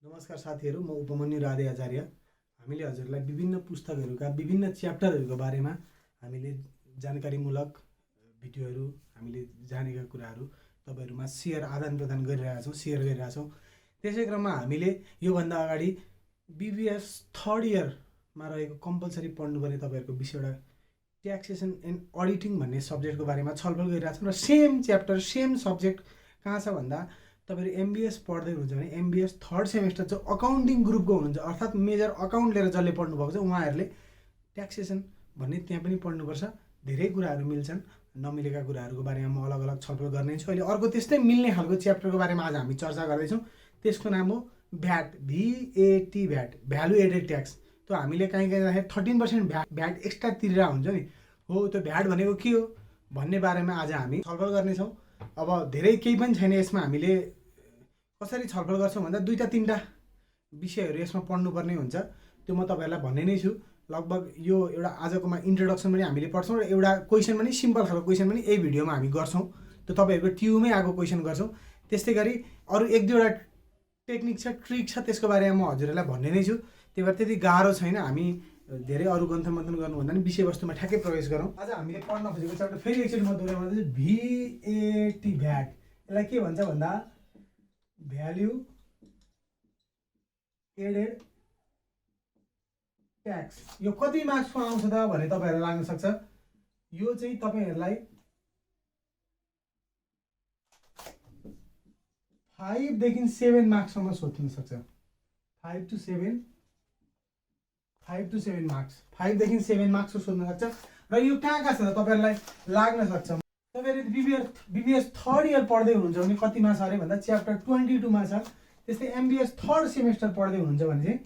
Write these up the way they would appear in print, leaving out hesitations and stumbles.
नमस्कार साथीहरू, म उपमन्यु राधे आचार्य। हामीले हजुरलाई विभिन्न पुस्तकहरूका विभिन्न च्याप्टरहरूको बारेमा हामीले जानकारीमूलक भिडियोहरू, हामीले जानेका कुराहरू तपाईहरुमा आदान प्रदान गरिरहेका छौँ, सेयर गरिरहेका छौँ। त्यसै क्रममा हामीले योभन्दा अगाडि बीबीएस थर्ड इयरमा रहेको कम्पलसरी पढ्नुपर्ने तपाईहरुको विषयवटा ट्याक्सेसन एन्ड अडिटिङ भन्ने सब्जेक्टको बारेमा छलफल गरिरहेका छौँ। र सेम च्याप्टर सेम सब्जेक्ट कहाँ छ भन्दा तपाईहरु एमबीएस पढ्दै हुनुहुन्छ भने एमबीएस थर्ड सेमेस्टर जो अकाउन्टिङ ग्रुपको हुनुहुन्छ, अर्थात् मेजर अकाउन्ट लिएर जसले पढ्नु भएको छ उहाँहरूले ट्याक्सेसन भन्ने त्यहाँ पनि पढ्नुपर्छ। धेरै कुराहरू मिल्छन्, नमिलेका कुराहरूको बारेमा म अलग अलग छलफल गर्ने छु। अहिले अर्को त्यस्तै मिल्ने खालको च्याप्टरको बारेमा आज हामी चर्चा गर्दैछौँ। त्यसको नाम हो VAT, V A T, VAT, value added tax. त्यो हामीले कहीँ जाँदाखेरि 13% भ्याट एक्स्ट्रा तिरेर हुन्छ नि, हो त्यो भ्याट भनेको के हो भन्ने बारेमा आज हामी छलफल गर्नेछौँ। अब धेरै केही पनि छैन यसमा, हामीले कसरी छलफल गर्छौँ भन्दा 2-3टा विषयहरू यसमा पढ्नुपर्ने हुन्छ। त्यो म तपाईहरुलाई भन्ने नै छु। लगभग यो एउटा आजकोमा इन्ट्रोडक्सन पनि हामीले पढ्छौँ र एउटा क्वेसन पनि सिम्पल खालको क्वेसन पनि यही भिडियोमा हामी गर्छौँ। त्यो तपाईहरुको ट्युमै आएको क्वेसन गर्छौँ। त्यस्तै गरी अरू 1-2वटा टेक्निक छ, ट्रिक छ, त्यसको बारेमा म हजुरहरूलाई भन्ने नै छु। त्यही भएर त्यति गाह्रो छैन। हामी धेरै अरू गन्थन मन्थन गर्नुभन्दा पनि विषयवस्तुमा ठ्याक्कै प्रवेश गरौँ। आज हामीले पढ्न खोजेको च्याप्टर फेरि एकचोटि म दोहोऱ्याउँदैछु, भीएटी, भ्याट। यसलाई के भन्छ भन्दा भ्याल्यु एडेड ट्याक्स। यो कति मार्क्सको आउँछ त भने तपाईहरुलाई लाग्न सक्छ। यो चाहिँ तपाईहरुलाई 5 देखि 7 मार्क्ससम्म सोध्न सक्छ। 5 to 7 मार्क्स, 5 देखि 7 मार्क्सको सोध्न सक्छ। र यो कहाँ छ त तपाईहरुलाई लाग्न सक्छ। तपाईहरु बीबीएस थर्ड इयर पढ्दै हुनुहुन्छ भने कतिमा छ अरे भन्दा च्याप्टर 22 मा छ। त्यस्तै एमबीएस थर्ड सेमेस्टर पढ्दै हुनुहुन्छ भने चाहिँ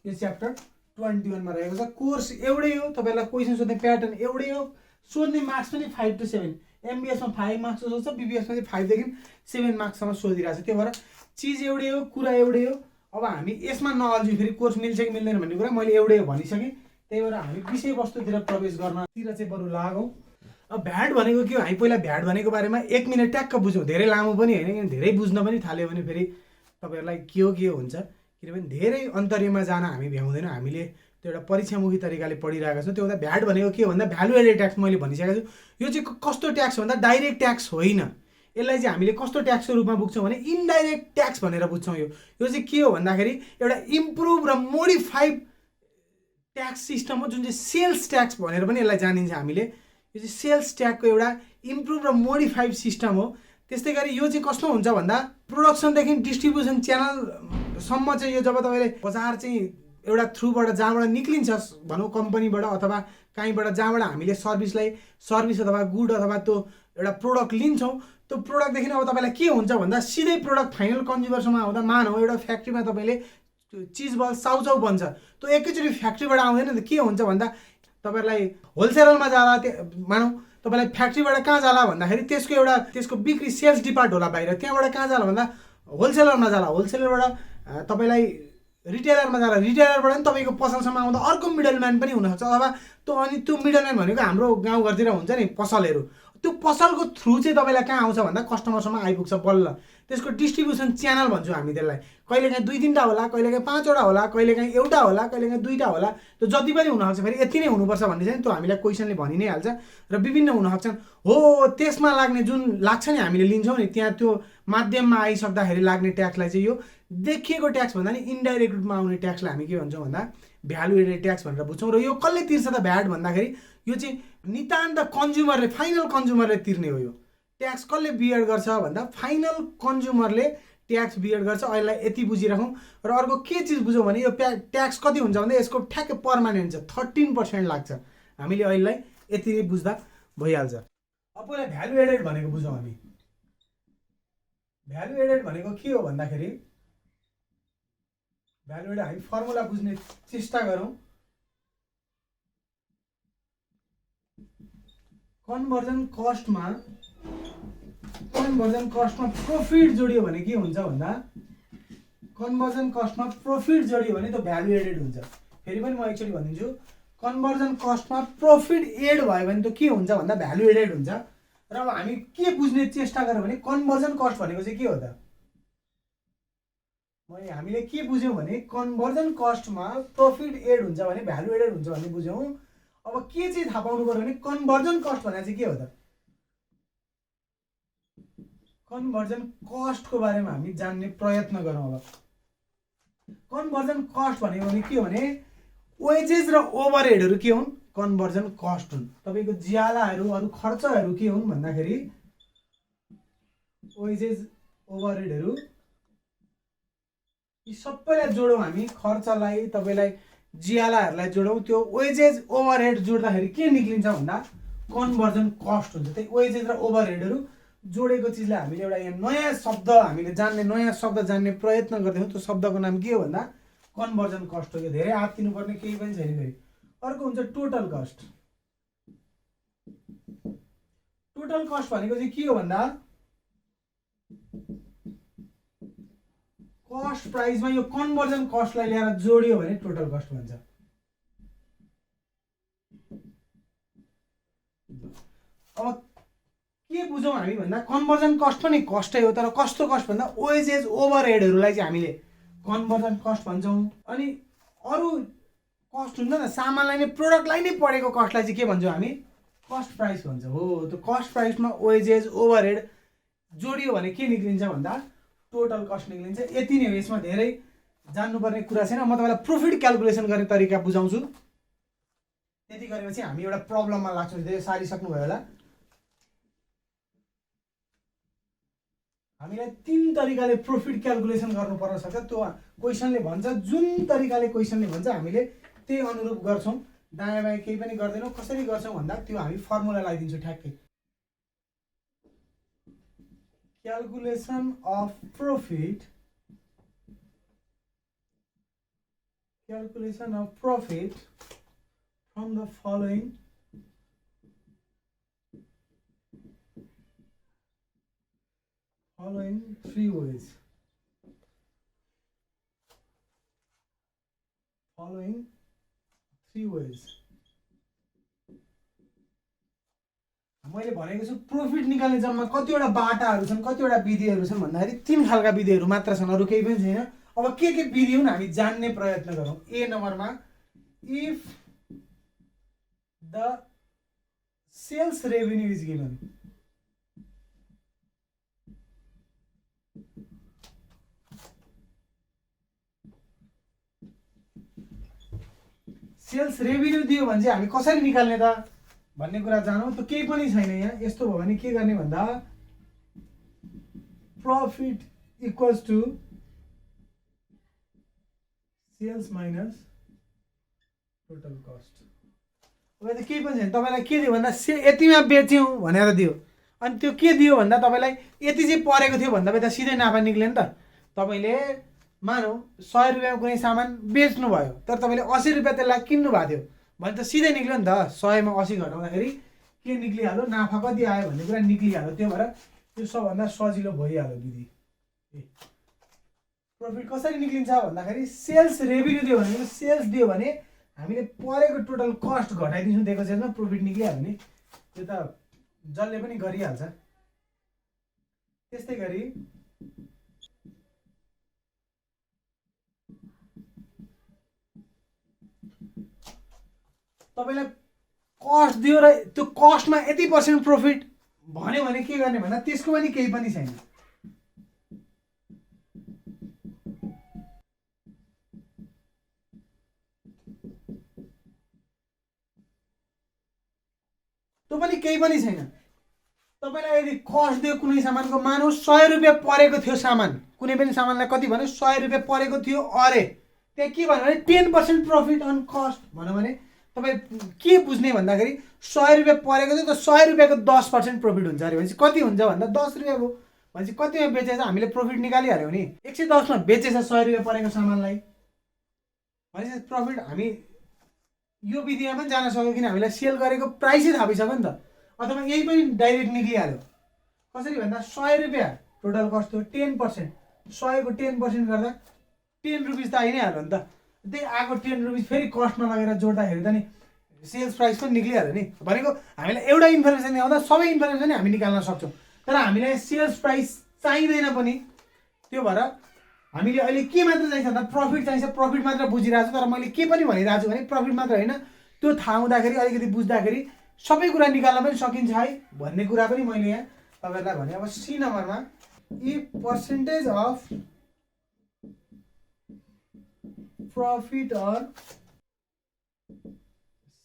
यो च्याप्टर 21 मा रहेको छ। कोर्स एउटै हो, तपाईहरुलाई क्वेशन सोध्ने प्याटर्न एउटै हो, सोध्ने मार्क्स पनि 5 to 7। एमबीएस मा 5 मार्क्सको सोध्छ, बीबीएस मा चाहिँ 5 देखि 7 मार्क्ससम्म सोधिरहेको छ। त्यही भएर चिज एउटै हो, कुरा एउटै हो। अब हामी यसमा नअल्झी फेरि कोर्स मिल्छ कि मिल्दैन भन्ने कुरा मैले एउटै हो भनिसकेँ। त्यही भएर हामी विषयवस्तुतिर प्रवेश गर्नतिर चाहिँ बरु लागौँ। अब भ्याट भनेको के हो, हामी पहिला भ्याट भनेको बारेमा 1 मिनट ट्याक्क बुझौँ। धेरै लामो पनि होइन, किन धेरै बुझ्न पनि थाल्यो भने फेरि तपाईहरुलाई के हो हुन्छ। किनभने धेरै अन्तर्यमा जान हामी भ्याउँदैनौँ। हामीले त्यो एउटा परीक्षामुखी तरिकाले पढिरहेका छौँ। त्यो हुँदा भ्याट भनेको के हो भन्दा भ्यालु एडेड ट्याक्स मैले भनिसकेको छु। यो चाहिँ कस्तो ट्याक्स भन्दा डाइरेक्ट ट्याक्स होइन। यसलाई चाहिँ हामीले कस्तो ट्याक्सको रूपमा बुझ्छौँ भने इन्डाइरेक्ट ट्याक्स भनेर बुझ्छौँ। यो चाहिँ के हो भन्दाखेरि एउटा इम्प्रुभ र मोडिफाइड ट्याक्स सिस्टम हो, जुन चाहिँ सेल्स ट्याक्स भनेर पनि यसलाई जानिन्छ हामीले। यो चाहिँ सेल्स ट्याक्सको एउटा इम्प्रुभ र मोडिफाइड सिस्टम हो। त्यस्तै गरी यो चाहिँ कस्तो हुन्छ भन्दा प्रोडक्सनदेखि डिस्ट्रिब्युसन च्यानलसम्म चाहिँ यो जब तपाईँले बजार चाहिँ एउटा थ्रुबाट जहाँबाट निक्लिन्छ भनौँ कम्पनीबाट अथवा कहीँबाट जहाँबाट हामीले सर्भिस अथवा गुड अथवा त्यो एउटा प्रोडक्ट लिन्छौँ, त्यो प्रोडक्टदेखि अब तपाईँलाई के हुन्छ भन्दा सिधै प्रोडक्ट फाइनल कन्ज्युमरसम्म आउँदा मानौँ एउटा फ्याक्ट्रीमा तपाईँले चिज बल चाउचाउ बन्छ, त्यो एकैचोटि फ्याक्ट्रीबाट आउँदैन नि त। के हुन्छ भन्दा तपाईहरुलाई होलसेलरमा जाला, मानौँ तपाईलाई फ्याक्ट्रीबाट कहाँ जाला भन्दाखेरि त्यसको बिक्री सेल्स डिपार्ट होला बाहिर, त्यहाँबाट कहाँ जाला भन्दा होलसेलरमा जाला, होलसेलरबाट तपाईलाई रिटेलरमा जाला, रिटेलरबाट पनि तपाईँको पसलसम्म आउँदा अर्को मिडलम्यान पनि हुनसक्छ। अथवा त्यो मिडलम्यान भनेको हाम्रो गाउँघरतिर हुन्छ नि पसलहरू, त्यो पसलको थ्रु चाहिँ तपाईँलाई कहाँ आउँछ भन्दा कस्टमरसम्म आइपुग्छ बल्ल। त्यसको डिस्ट्रिब्युसन च्यानल भन्छौँ हामी त्यसलाई। कहिलेकाहीँ 2-3टा होला, कहिलेकाहीँ 5वटा होला, कहिलेकाहीँ एउटा होला, कहिलेकाहीँ 2टा होला। त्यो जति पनि हुनसक्छ, फेरि यति नै हुनुपर्छ भन्ने चाहिँ त्यो हामीलाई क्वेसनले भनि नै हाल्छ। र विभिन्न हुनसक्छन्। हो त्यसमा लाग्ने जुन लाग्छ नि हामीले लिन्छौँ नि, त्यहाँ त्यो माध्यममा आइसक्दाखेरि लाग्ने ट्याक्सलाई चाहिँ यो देखिएको ट्याक्स भन्दा नि इन्डाइरेक्ट रूपमा आउने ट्याक्सलाई हामी के भन्छौँ भन्दा भ्यालु एडेड ट्याक्स भनेर बुझ्छौँ। र यो कसले तिर्छ त भ्याट भन्दाखेरि यो चाहिँ नितान्त कन्ज्युमरले, फाइनल कन्ज्युमरले तिर्ने हो। यो ट्याक्स कसले बियर गर्छ भन्दा फाइनल कन्ज्युमरले ट्याक्स बियर गर्छ। अहिले यति बुझिराखौँ। र अर्को के चिज बुझौँ भने यो ट्याक्स कति हुन्छ भन्दा यसको ठ्याक्कै पर्मानेन्ट छ, 13% लाग्छ। हामीले अहिले यति नै बुझ्दा भइहाल्छ। अब पहिला भ्यालु एडेड भनेको बुझौँ हामी। भ्यालु एडेड भनेको के हो भन्दाखेरि भ्यालु एडेड हामी फर्मुला बुझ्ने चेष्टा गरौँ। कन्भर्जन कस्टमा प्रॉफिट जोडियो भने के हुन्छ भन्दा कन्भर्जन कस्टमा प्रॉफिट जोडियो भने त्यो भ्यालु एडेड हुन्छ। फेरि पनि म एकचोटि भनिदिन्छु, कन्भर्जन कस्टमा प्रॉफिट एड भयो भने त्यो के हुन्छ भन्दा भ्यालु एडेड हुन्छ। र अब हामी के बुझ्ने चेष्टा गरौँ भने कन्भर्जन कस्ट भनेको चाहिँ के हो त? मैले हामीले के बुझ्यौँ भने कन्भर्जन कस्टमा प्रफिट एड हुन्छ भने भ्यालु एडेड हुन्छ भन्ने बुझ्यौँ। अब के चाहिँ थाहा पाउनु पर्यो भने कन्भर्जन कस्ट भनेको चाहिँ के हो त? कन्भर्जन कस्टको बारेमा हामी जान्ने प्रयत्न गरौँ। अब कन्भर्जन कस्ट भनेको के हो भने वेजेस र ओभरहेडहरू के हुन्? कन्भर्जन कस्ट हुन्। तपाईँको ज्यालाहरू अरू खर्चहरू के हुन् भन्दाखेरि वेजेस ओभरहेडहरू, यी सबैलाई जोडौँ हामी, खर्चलाई तपाईँलाई ज्यालाहरूलाई जोडौँ, त्यो वेजेस ओभरहेड जोड्दाखेरि के निक्लिन्छ भन्दा कन्भर्जन कस्ट हुन्छ। त्यही वेजेस र ओभरहेडहरू जोडेको चिजलाई हामीले एउटा यहाँ नयाँ शब्द हामीले जान्ने, नयाँ शब्द जान्ने प्रयत्न गर्दैछौँ। त्यो शब्दको नाम के हो भन्दा कन्भर्जन कस्ट हो। धेरै आत्तिनुपर्ने केही पनि छैन। फेरि अर्को हुन्छ टोटल कस्ट। टोटल कस्ट भनेको चाहिँ के हो भन्दा कस्ट प्राइसमा यो कन्भर्जन कस्टलाई ल्याएर जोडियो भने टोटल कस्ट भन्छ। अब के बुझौँ हामी भन्दा कन्भर्जन कस्ट पनि कस्टै हो, तर कस्तो कस्ट भन्दा वेजेस ओभरहेडहरूलाई चाहिँ हामीले कन्भर्जन कस्ट भन्छौँ। अनि अरू कस्ट हुन्छ नि, सामानलाई नै प्रोडक्टलाई नै परेको कस्टलाई चाहिँ के भन्छौँ हामी? कस्ट प्राइस भन्छौँ। हो, त्यो कस्ट प्राइसमा वेजेस ओभरहेड जोडियो भने के निक्लिन्छ भन्दा टोटल कस्ट निक्लिन्छ। यति नै हो, यसमा धेरै जान्नुपर्ने कुरा छैन। म तपाईँलाई प्रोफिट क्यालकुलेसन गर्ने तरिका बुझाउँछु। त्यति गरेपछि हामी एउटा प्रब्लममा लाग्छौँ। धेरै सारिसक्नुभयो होला। हामीलाई 3 तरिकाले प्रोफिट क्यालकुलेसन गर्नुपर्न सक्छ। त्यो क्वेसनले भन्छ, जुन तरिकाले क्वेसनले भन्छ हामीले त्यही अनुरूप गर्छौँ। दायाँ बायाँ केही पनि गर्दैनौँ। कसरी गर्छौँ भन्दा त्यो हामी फर्मुला लगाइदिन्छौँ ठ्याक्कै। Calculation of profit, calculation of profit from the following three ways. मैले भनेको छु प्रॉफिट निकाल्ने जम्मा कतिवटा बाटाहरू छन्, कतिवटा विधिहरू छन् भन्दाखेरि 3 खालका विधिहरू मात्र छन्, अरु केही पनि छैन। अब के विधि हुन् हामी जान्ने प्रयत्न गरौँ। ए नम्बरमा, if the sales revenue is given, sales revenue दियो भने चाहिँ हामी कसरी निकाल्ने त भन्ने कुरा जानौँ। त केही पनि छैन यहाँ। यस्तो भयो भने के गर्ने भन्दा profit equals to sales minus total cost. अब त केही पनि छैन। तपाईलाई के दियो भन्दा यतिमा बेच्यौँ भनेर दियो, अनि त्यो के दियो भन्दा तपाईलाई यति चाहिँ परेको थियो भन्दा त सिधै नाफा निक्ल्यो नि त। तपाईले मानौ 100 रुपैयाँको कुनै सामान बेच्नु भयो, तर तपाईले 80 रुपैयाँ त्यसलाई किन्नु भएको थियो भने त सिधै निक्ल्यो नि त। 100 मा 80 घटाउँदाखेरि के निक्लिहाल्यो, नाफा कति आयो भन्ने कुरा निक्लिहाल्यो। त्यो भएर त्यो सबभन्दा सजिलो भइहाल्यो विधि। प्रॉफिट कसरी निक्लिन्छ भन्दाखेरि सेल्स रेभेन्यू दियो भने, सेल्स दियो भने हामीले परेको टोटल कस्ट घटाइदिन्छौँ, दिएको सेल्समा प्रॉफिट निक्लिहाल्यो नि। त्यो त जसले पनि गरिहाल्छ। त्यस्तै गरी तपाईलाई कस्ट दियो र त्यो कस्टमा यति % प्रॉफिट भन्यो भने के गर्ने भन्दा त्यसको पनि केही पनि छैन। त्यो पनि केही पनि छैन। तपाईलाई यदि कस्ट दियो कुनै सामानको, मानौ 100 रुपैयाँ परेको थियो सामान, कुनै पनि सामानलाई कति भन्यो 100 रुपैयाँ परेको थियो, अरे त्यहाँ के भन्यो भने 10% प्रॉफिट अन कस्ट भन्यो भने तपाईँ के बुझ्ने भन्दाखेरि 100 रुपैयाँ परेको थियो त 100 रुपैयाँको 10% प्रॉफिट हुन्छ अरे भनेपछि कति हुन्छ भन्दा 10 रुपैयाँ भयो। भनेपछि कतिमा बेचेछ हामीले प्रॉफिट निकालिहाल्यौँ नि। 110 मा बेचेछ 100 रुपैयाँ परेको सामानलाई भनेपछि प्रॉफिट हामी यो विधिमा पनि जान सक्यो, किन हामीलाई सेल गरेको प्राइसै थाहा भइसक्यो नि त। अथवा यही पनि डाइरेक्ट निक्लिहाल्यो। कसरी भन्दा 100 रुपैयाँ टोटल कस्ट थियो, 10%, 100 को 10% गर्दा 10 रुपिस त आइ नै हाल्यो नि त। त्यही आएको 10 रुपिस फेरि कस्टमा लगेर जोड्दाखेरि त नि सेल्स प्राइस पनि निक्लिहाल्यो नि। भनेको हामीलाई एउटा इन्फर्मेसन दिँदा सबै इन्फर्मेसन हामी निकाल्न सक्छौँ, तर हामीलाई सेल्स प्राइस चाहिँदैन पनि। त्यो भएर हामीले अहिले के मात्र चाहिन्छ भन्दा प्रफिट चाहिन्छ, प्रफिट मात्र बुझिरहेको छु। तर मैले के पनि भनिरहेको छु भने प्रफिट मात्र होइन, त्यो थाहा हुँदाखेरि अलिकति बुझ्दाखेरि सबै कुरा निकाल्न पनि सकिन्छ है भन्ने कुरा पनि मैले यहाँ तपाईँहरूलाई भने। अब सी नम्बरमा if percentage of profit or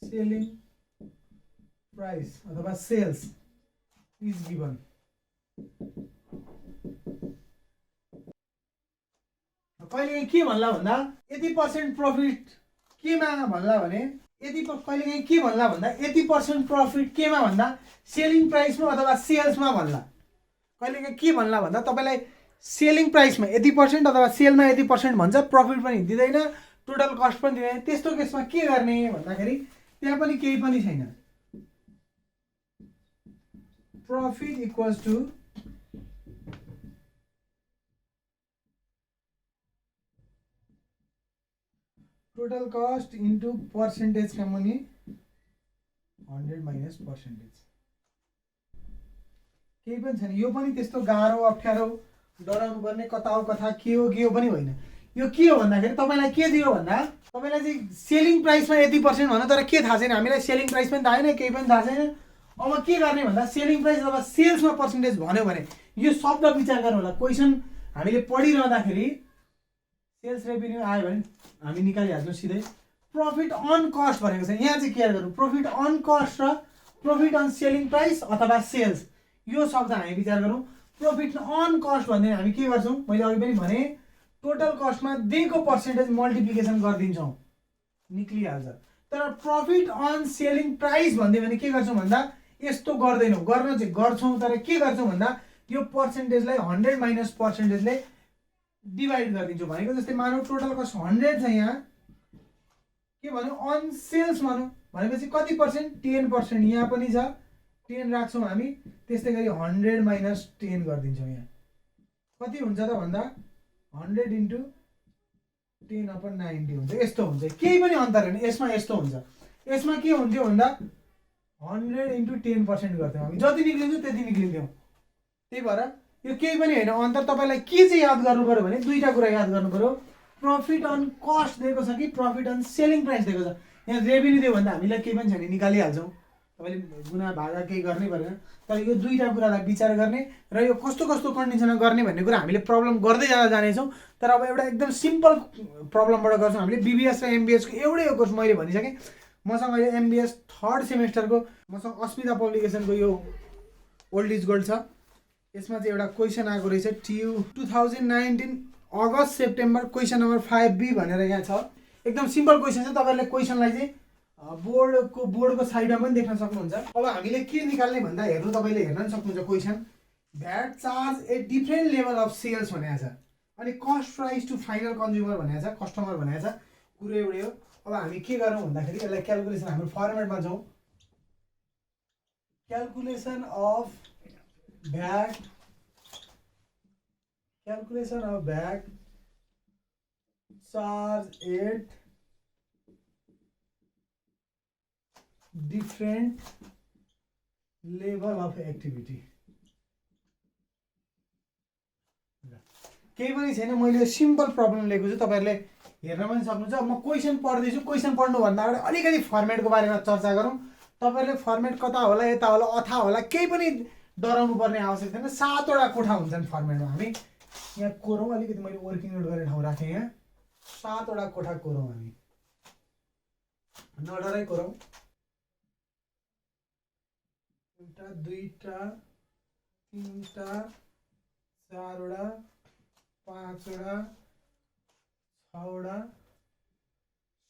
selling price अथवा सेल्स इज गिभन, कहिले के भन्ला भन्दा यति पर्सेन्ट प्रफिट केमा भन्ला भने कहिले के भन्ला भन्दा यति पर्सेन्ट प्रफिट केमा भन्दा सेलिङ प्राइसमा अथवा सेल्समा भन्ला। कहिले के भन्ला भन्दा तपाईँलाई सेलिङ प्राइसमा यति पर्सेन्ट अथवा सेलमा यति पर्सेन्ट भन्छ, प्रफिट पनि दिँदैन, टोटल कस्ट पनि दिँदैन। त्यस्तो केसमा के गर्ने भन्दाखेरि त्यहाँ पनि केही पनि छैन। Profit equals to total cost into percentage का मनी 100 माइनस पर्सेन्टेज। केही पनि छैन, यो पनि त्यस्तो गाह्रो अप्ठ्यारो डराउनु पर्ने कता हो कथा के हो पनि होइन। यो के हो भन्दाखेरि तपाईँलाई के दियो भन्दा तपाईँलाई चाहिँ सेलिङ प्राइसमा यति पर्सेन्ट भन्नु, तर के थाहा छैन हामीलाई, सेलिङ प्राइस पनि थाहा छैन, केही पनि थाहा छैन। अब के गर्ने भन्दा सेलिङ प्राइस अथवा सेल्समा पर्सेन्टेज भन्यो भने यो शब्द विचार गर्नु होला। क्वेसन हामीले पढिरहँदाखेरि सेल्स रेभिन्यू आयो भने हामी निकालिहाल्छौँ सिधै। प्रफिट अन कस्ट भनेको छ, यहाँ चाहिँ केयर गर्नु, प्रफिट अन कस्ट र प्रफिट अन सेलिङ प्राइस अथवा सेल्स, यो शब्द हामी विचार गरौँ। प्रफिट अन कस्ट भन्ने हामी के गर्छौँ, मैले अघि पनि भने टोटल कस्टमा दिएको पर्सेन्टेज मल्टिप्लिकेसन गरिदिन्छौँ, निक्लिहाल्छ। तर प्रफिट अन सेलिङ प्राइस भन्दै भने के गर्छौँ भन्दा यस्तो गर्दैनौँ, गर्न चाहिँ गर्छौँ तर के गर्छौँ भन्दा यो पर्सेन्टेजलाई 100 माइनस पर्सेन्टेजले डिभाइड गरिदिन्छौँ। भनेको जस्तै मानौँ टोटल कस्ट 100 छ, यहाँ के भन्यो अन सेल्स भनौँ भनेपछि कति पर्सेन्ट 10%, यहाँ पनि छ 10 राख्छौँ हामी। त्यस्तै गरी 100 माइनस 10 गरिदिन्छौँ, यहाँ कति हुन्छ त भन्दा 100 इन्टु 10/90 हुन्छ। यस्तो हुन्छ, केही पनि अन्तर होइन यसमा। यस्तो हुन्छ, यसमा के हुन्थ्यो भन्दा 100 इन्टु 10% गर्थ्यौँ हामी, जति निक्लिन्थ्यो त्यति निक्लिन्थ्यौँ। त्यही भएर यो केही पनि होइन अन्तर। तपाईँलाई के चाहिँ याद गर्नु पऱ्यो भने दुईवटा कुरा याद गर्नु पऱ्यो, प्रफिट अन कस्ट दिएको छ कि प्रफिट अन सेलिङ प्राइस दिएको छ। यहाँ रेभिन्यू दियो भने त हामीलाई केही पनि छैन, निकालिहाल्छौँ, तपाईँले गुणा भागा केही गर्नै परेन। तर यो दुईवटा कुरालाई विचार गर्ने र यो कस्तो कस्तो कन्डिसनमा गर्ने भन्ने कुरा हामीले प्रब्लम गर्दै जानेछौँ। तर अब एउटा एकदम सिम्पल प्रब्लमबाट गर्छौँ हामीले। बिबिएस र एमबिएसको एउटै हो कोर्स मैले भनिसकेँ। मसँग अहिले एमबिएस 3rd सेमेस्टरको मसँग अस्मिता पब्लिकेसनको यो ओल्ड इज गोल्ड छ। यसमा चाहिँ एउटा क्वेसन आएको रहेछ, TU 2019 अगस्त सेप्टेम्बर, क्वेसन नम्बर 5B भनेर यहाँ छ। एकदम सिम्पल क्वेसन छ, तपाईँहरूले क्वेसनलाई चाहिँ बोर्डको साइडमा पनि देख्न सक्नुहुन्छ। अब हामीले के निकाल्ने भन्दा हेर्नु, तपाईँले हेर्न पनि सक्नुहुन्छ question. VAT charge a different level of sales भनेको छ, अनि cost price to final consumer भनेको छ, कस्टमर भनेको छ। कुरो एउटै हो। अब हामी के गरौँ भन्दाखेरि यसलाई क्यालकुलेसन हाम्रो फर्मेटमा जाउँ। Calculation of VAT charge at different level of activity. केही पनि छैन, मैले सिम्पल प्रब्लम लिएको छु, तपाईँहरूले हेर्न पनि सक्नुहुन्छ। म क्वेसन पढ्दैछु, क्वेसन पढ्नुभन्दा अगाडि अलिकति फर्मेटको बारेमा चर्चा गरौँ। तपाईँहरूले फर्मेट कता होला यता होला अथा होला केही पनि डराउनु पर्ने आवश्यकता छैन। 7वटा कोठा हुन्छन् फर्मेटमा। हामी यहाँ कोरौँ, अलिकति मैले वर्किङ नोट गर्ने ठाउँ राखेँ, यहाँ 7वटा कोठा कोरौँ हामी, नडराइ कोरौँ। 1टा 2टा 3टा 4वटा 5वटा 6वटा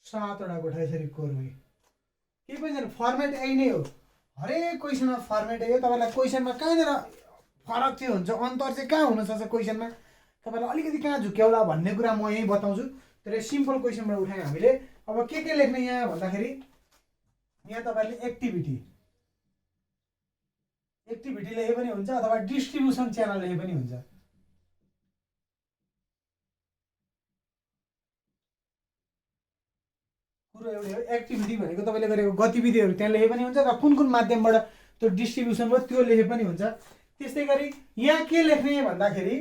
7वटा कोठा यसरी कोरौँ। केही पनि छैन, फर्मेट यही नै हो। हरेक क्वेसनमा फर्मेट यही हो। तपाईँलाई क्वेसनमा कहाँनिर फरक चाहिँ हुन्छ, अन्तर चाहिँ कहाँ हुनसक्छ क्वेसनमा, तपाईँलाई अलिकति कहाँ झुक्याउला भन्ने कुरा म यहीँ बताउँछु। तर सिम्पल क्वेसनबाट उठायौँ हामीले। अब के लेख्ने यहाँ भन्दाखेरि यहाँ तपाईँहरूले एक्टिभिटी लेखे पनि हुन्छ अथवा डिस्ट्रिब्युसन च्यानल लेखे पनि हुन्छ। कुरो एउटै हो। एक्टिभिटी भनेको तपाईँले गरेको गतिविधिहरू त्यहाँ लेखे पनि हुन्छ र कुन माध्यमबाट त्यो डिस्ट्रिब्युसन भयो त्यो लेखे पनि हुन्छ। त्यस्तै गरी यहाँ के लेख्ने भन्दाखेरि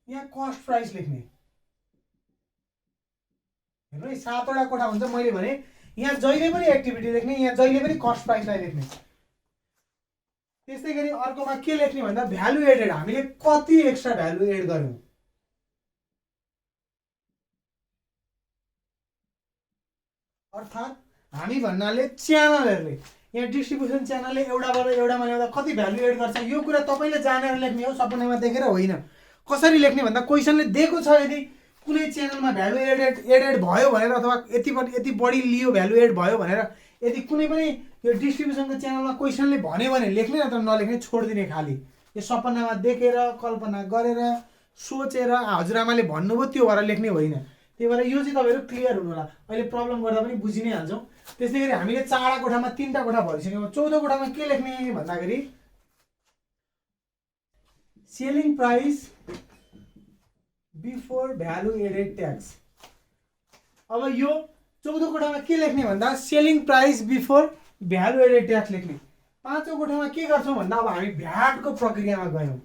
यहाँ कस्ट प्राइस लेख्ने, हेर्नु है 7वटा कोठा हुन्छ। मैले भने यहाँ जहिले पनि एक्टिभिटी लेख्ने, यहाँ जहिले पनि कस्ट प्राइसलाई लेख्ने। त्यस्तै गरी अर्कोमा के लेख्ने भन्दा भ्यालु एडेड, हामीले कति एक्स्ट्रा भ्यालु एड गर्यौं। अर्थात् हामी भन्नाले च्यानलहरुले, यहाँ डिस्ट्रिब्युसन च्यानलले एउटाबाट एउटामा ल्याउँदा कति भ्यालु एड गर्छ, यो कुरा तपाईले जानेर लेख्ने हो, सपनामा देखेर होइन। कसरी लेख्ने भन्दा क्वेशनले दिएको छ, यदि कुनै च्यानलमा भ्यालु एडेड भयो भनेर अथवा यति बढी लियो भ्यालु एड भयो भनेर यदि कुनै पनि यो डिस्ट्रिब्युसनको च्यानलमा क्वेशनले भन्यो भने लेख्ने, नत्र नलेख्ने, छोडिदिने। खाली यो सपनामा देखेर कल्पना गरेर सोचेर हजुरआमाले भन्नुभयो त्यो भएर लेख्ने होइन। त्यही भएर यो चाहिँ तपाईहरु क्लियर हुनु होला। अहिले प्रब्लम गर्दा पनि बुझि नै हाल्छौँ। त्यसै गरी हामीले 4वटा कोठामा 3टा कोठा भरिसक्यौँ। 14औं कोठामा के लेख्ने भन्दाखेरि selling price before value added tax. अब यो 14औं कोठामा के लेख्ने भन्दा selling price before value added tax लेख्ने। 5औं कोठामा के गर्छौं भन्दा अब हामी भ्याटको प्रक्रियामा गयौं।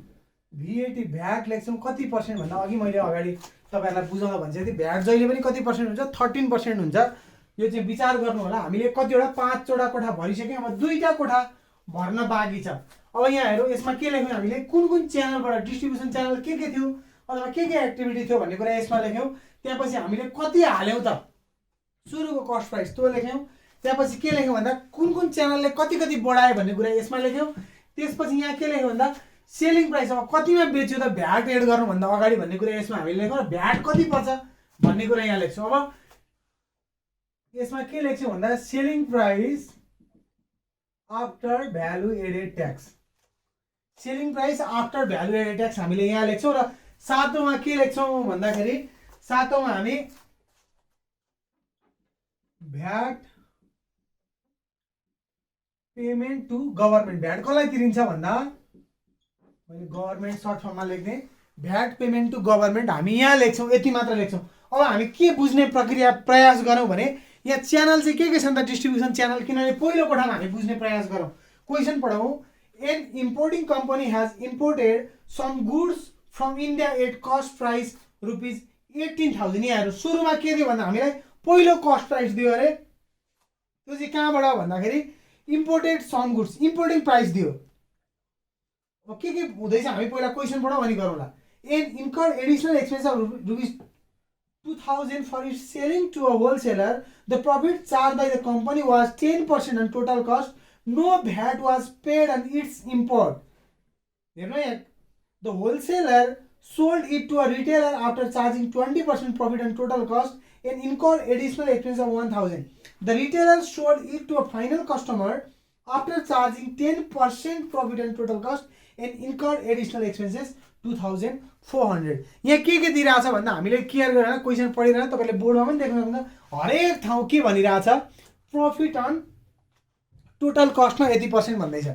भीएटी भ्याट लेख्छौं। कति पर्सेन्ट भन्दा अघि मैले अगाडि तपाईहरुलाई बुझाउँदा भनिसकेँ थिएँ, भ्याट जहिले पनि कति पर्सेन्ट हुन्छ, 13% हुन्छ। यो चाहिँ विचार गर्नु होला। हामीले कतिवटा 5वटा कोठा भरिसक्यौं, अब 2टा कोठा भर्न बाँकी छ। अब यहाँ हेरौँ, यसमा के लेख्यौं हामीले, कुन कुन च्यानलबाट डिस्ट्रिब्युसन च्यानल के थियो अथवा के एक्टिभिटी थियो भन्ने कुरा यसमा लेख्यौं। त्यसपछि हामीले कति हाल्यौं त, सुरुको कस्ट प्राइस त्यो लेख्यौं। त्यसपछि के लेख्यौं भन्दा कुन कुन च्यानलले कति कति बढायो भन्ने कुरा यसमा लेख्यौं। त्यसपछि यहाँ के लेख्यौं भन्दा सेलिङ प्राइस, अब कतिमा बेच्यो त भ्याट एड गर्नु भन्दा अगाडि भन्ने कुरा यसमा हामीले लेख्यौं। भ्याट कति पर्छ भन्ने कुरा यहाँ लेख्छौं। अब यसमा के लेख्छौं भन्दा selling price after value added tax. Selling price after value added tax हामीले यहाँ लेख्छौं। र 7औंमा के लेख्छौं भन्दाखेरि 7औंमा हामी VAT payment to government. VAT कसलाई तिरिन्छ भन्दा मैले गभर्नमेन्ट सर्ट फर्ममा लेख्ने, भ्याट पेमेन्ट टु गभर्नमेन्ट हामी यहाँ लेख्छौं, यति मात्र लेख्छौं। अब हामी के बुझ्ने प्रक्रिया प्रयास गरौँ भने यहाँ च्यानल चाहिँ के छन् त, डिस्ट्रिब्युसन च्यानल। किनभने पहिलो कोठामा हामी बुझ्ने प्रयास गरौँ। क्वेशन पढौँ। An importing company has imported some goods from India at cost price rupees 18,000। यहाँहरु सुरुमा के दियो भन्दा हामीलाई पहिलो कस्ट प्राइस दियो अरे। त्यो चाहिँ कहाँबाट भन्दाखेरि imported some goods, importing price दियो। अब के हुँदैछ हामी पहिला क्वेशन पढौँ अनि गरौँला। An incurred additional expense of rupees 2,000 for its selling to a wholesaler. The profit charged by the company was 10% on total cost. No VAT was paid on its import. You know, the wholesaler sold it to a retailer after charging 20% profit on total cost and incurred additional expense of 1,000. The retailer sold it to a final customer after charging 10% profit on total cost and incurred additional expenses 2,400. यहाँ के दिइरहेछ भन्दा हामीले care गरेर question पढिरहेर तपाईले बोर्डमा पनि देख्न सक्नुहुन्छ। हरेक ठाउँ के भनिरहेछ, प्रॉफिट अन टोटल कस्टमा यति % भन्दैछ।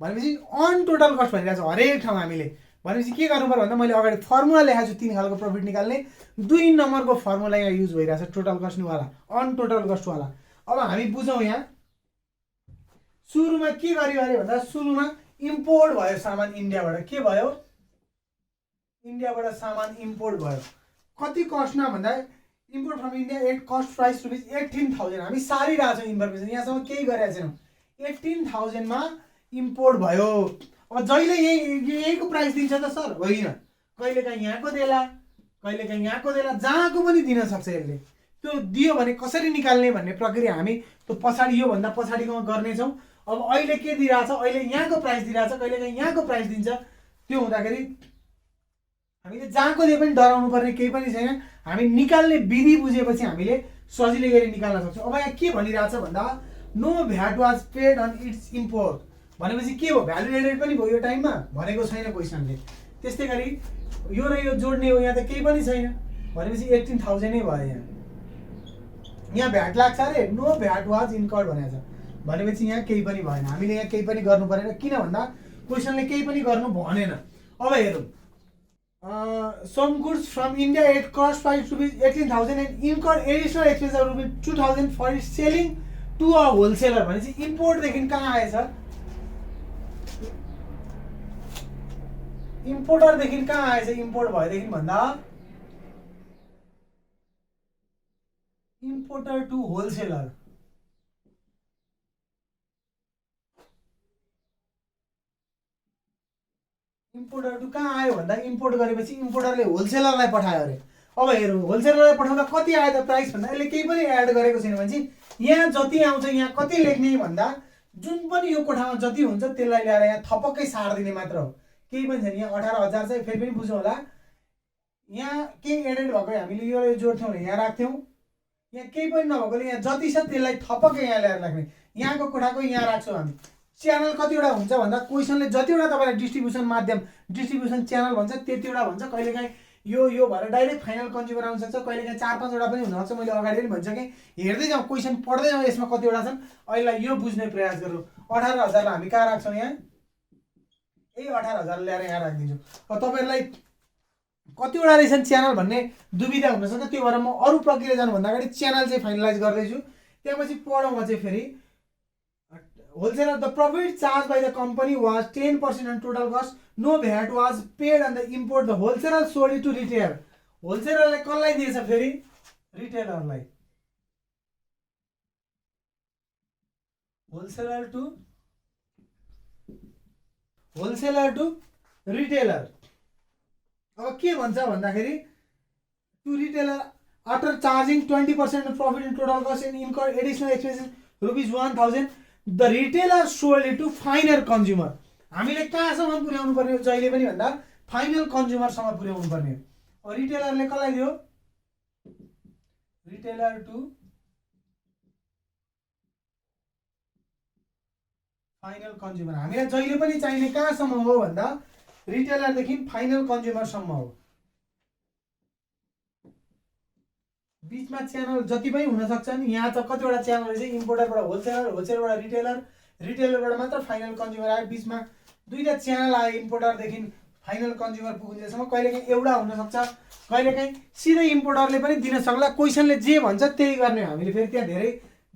भनेपछि अन टोटल कस्ट भनिरहेछ हरेक ठाउँ हामीले। भनेपछि के गर्नु पर्यो भन्दा मैले अगाडि फर्मुला लेखेको छु 3 खालको प्रॉफिट निकाल्ने। 2 नम्बरको फर्मुला यहाँ युज भइरहेछ, टोटल कस्ट वाला, अन टोटल कस्ट वाला। अब हामी बुझौँ। यहाँ सुरुमा के गरियो अरे भन्दा सुरुमा इम्पोर्ट भयो सामान इन्डियाबाट। के भयो, इन्डियाबाट सामान इम्पोर्ट भयो। कति कस्टमा भन्दा import from India at cost price rupees 18,000। हामी सारिरहेछौँ इन्फर्मेसन, यहाँसम्म केही गरेका छैनौँ। 18,000 मा इम्पोर्ट भयो। अब जहिले यहीको प्राइस दिन्छ त सर, होइन। कहिलेकाहीँ यहाँको देला, कहिलेकाहीँ यहाँको देला, जहाँको पनि दिन सक्छ यसले। त्यो दियो भने कसरी निकाल्ने भन्ने प्रक्रिया हामी त्यो पछाडि योभन्दा पछाडिकोमा गर्नेछौँ। अब अहिले के दिइरहेछ, अहिले यहाँको प्राइस दिइरहेछ, कहिलेकाहीँ यहाँको प्राइस दिन्छ। त्यो हुँदाखेरि हामीले जहाँको दिए पनि डराउनु पर्ने केही पनि छैन। हामी निकाल्ने विधि बुझेपछि हामीले सजिलै गरी निकाल्न सक्छौँ। अब यहाँ के भनिरहेछ भन्दा no VAT was paid on its import. भनेपछि के हो, भ्यालु एडेड पनि भयो यो टाइममा, भनेको छैन क्वेसनले। त्यस्तै गरी यो र यो जोड्ने हो, यहाँ त केही पनि छैन। भनेपछि 18,000 नै भयो। यहाँ भ्याट लाग्छ अरे, नो भ्याट वाज इन्कर्ड भनेको छ। भनेपछि यहाँ केही पनि भएन। हामीले यहाँ केही पनि गर्नु परेन, किन भन्दा क्वेसनले केही पनि गर्नु भनेन। अब हेरौँ। Some goods from India at cost price rupees 18,000 and incurred additional expense of rupees 2,000 for its selling to a wholesaler। भनेपछि इम्पोर्ट देखि कहाँ आएछ, इम्पोर्टर देखि कहाँ आएछ, इम्पोर्ट भएदेखि भन्दा importer to wholesaler. Importer to कहाँ आयो भन्दा इम्पोर्ट गरेपछि इम्पोर्टरले होलसेलरलाई पठायो अरे। अब हेरौँ होलसेलरलाई पठाउँदा कति आयो त प्राइस भन्दा यसले केही पनि एड गरेको छैन भने चाहिँ यहाँ जति आउँछ यहाँ कति लेख्ने भन्दा जुन पनि यो कोठामा जति हुन्छ त्यसलाई ल्याएर यहाँ थपक्कै सारिदिने मात्र हो, केही पनि छैन। यहाँ 18,000 चाहिँ फेरि पनि बुझ्नु होला, यहाँ केही एडेड भएको हामीले यो जोड्थ्यौँ भने यहाँ राख्थ्यौँ, यहाँ केही पनि नभएकोले यहाँ जति छ त्यसलाई थपक्कै यहाँ ल्याएर राख्ने। यहाँको कोठाको यहाँ राख्छौँ हामी। च्यानल कतिवटा हुन्छ भन्दा क्वेसनले जतिवटा तपाईँलाई डिस्ट्रिब्युसन माध्यम डिस्ट्रिब्युसन च्यानल भन्छ त्यतिवटा भन्छ। कहिलेकाहीँ यो भएर डाइरेक्ट फाइनल कन्ज्युमर आउन सक्छ, कहिलेकाहीँ 4-5वटा पनि हुनसक्छ। मैले अगाडि पनि भनिसकेँ, हेर्दै जाउँ क्वेसन पढ्दै जाउँ यसमा कतिवटा छन्। अहिले यो बुझ्ने प्रयास गरौँ। 18,000 हामी कहाँ राख्छौँ यहाँ, यही 18,000 ल्याएर यहाँ राखिदिन्छु। अब तपाईँहरूलाई कतिवटा रहेछन् च्यानल भन्ने दुविधा हुनसक्छ, त्यो भएर म अरू प्रक्रिया जानुभन्दा अगाडि च्यानल चाहिँ फाइनलाइज गर्दैछु। त्यसपछि पढौँ म चाहिँ फेरि। Wholesaler, the profit charged by the company was 10% on total cost. No VAT was paid on the import. The wholesaler sold it to retailer. Wholesaler ले कसलाई दिएछ फेरि रिटेलरलाई। wholesaler to retailer। अब के भन्छ भन्दाखेरि to retailer after charging 20% of profit in total cost and incurred additional expenses rupees 1,000, the retailer sold it to final consumer। हामीले कहाँसम्म पुर्याउनु पर्ने जहिले पनि भन्दा फाइनल कन्ज्युमरसम्म पुर्याउनु पर्ने हो। रिटेलरले कसलाई दियो, रिटेलर टु फाइनल कन्ज्युमर। हामीलाई जहिले पनि चाहिने कहाँसम्म हो भन्दा रिटेलरदेखि फाइनल कन्ज्युमरसम्म हो। बीचमा च्यानल जति पनि हुन सक्छन्। यहाँ त कतिवटा च्यानल चाहिँ इम्पोर्टरबाट होलसेलर, होलसेलरबाट रिटेलर, रिटेलरबाट मात्र फाइनल कन्ज्युमर आयो। बीचमा दुईटा च्यानल आयो इम्पोर्टरदेखि फाइनल कन्ज्युमर पुग्नेसम्म। कहिलेकाहीँ एउटा हुनसक्छ, कहिलेकाहीँ सिधै इम्पोर्टरले पनि दिन सक्ला। क्वेसनले जे भन्छ त्यही गर्ने हो। हामीले फेरि त्यहाँ धेरै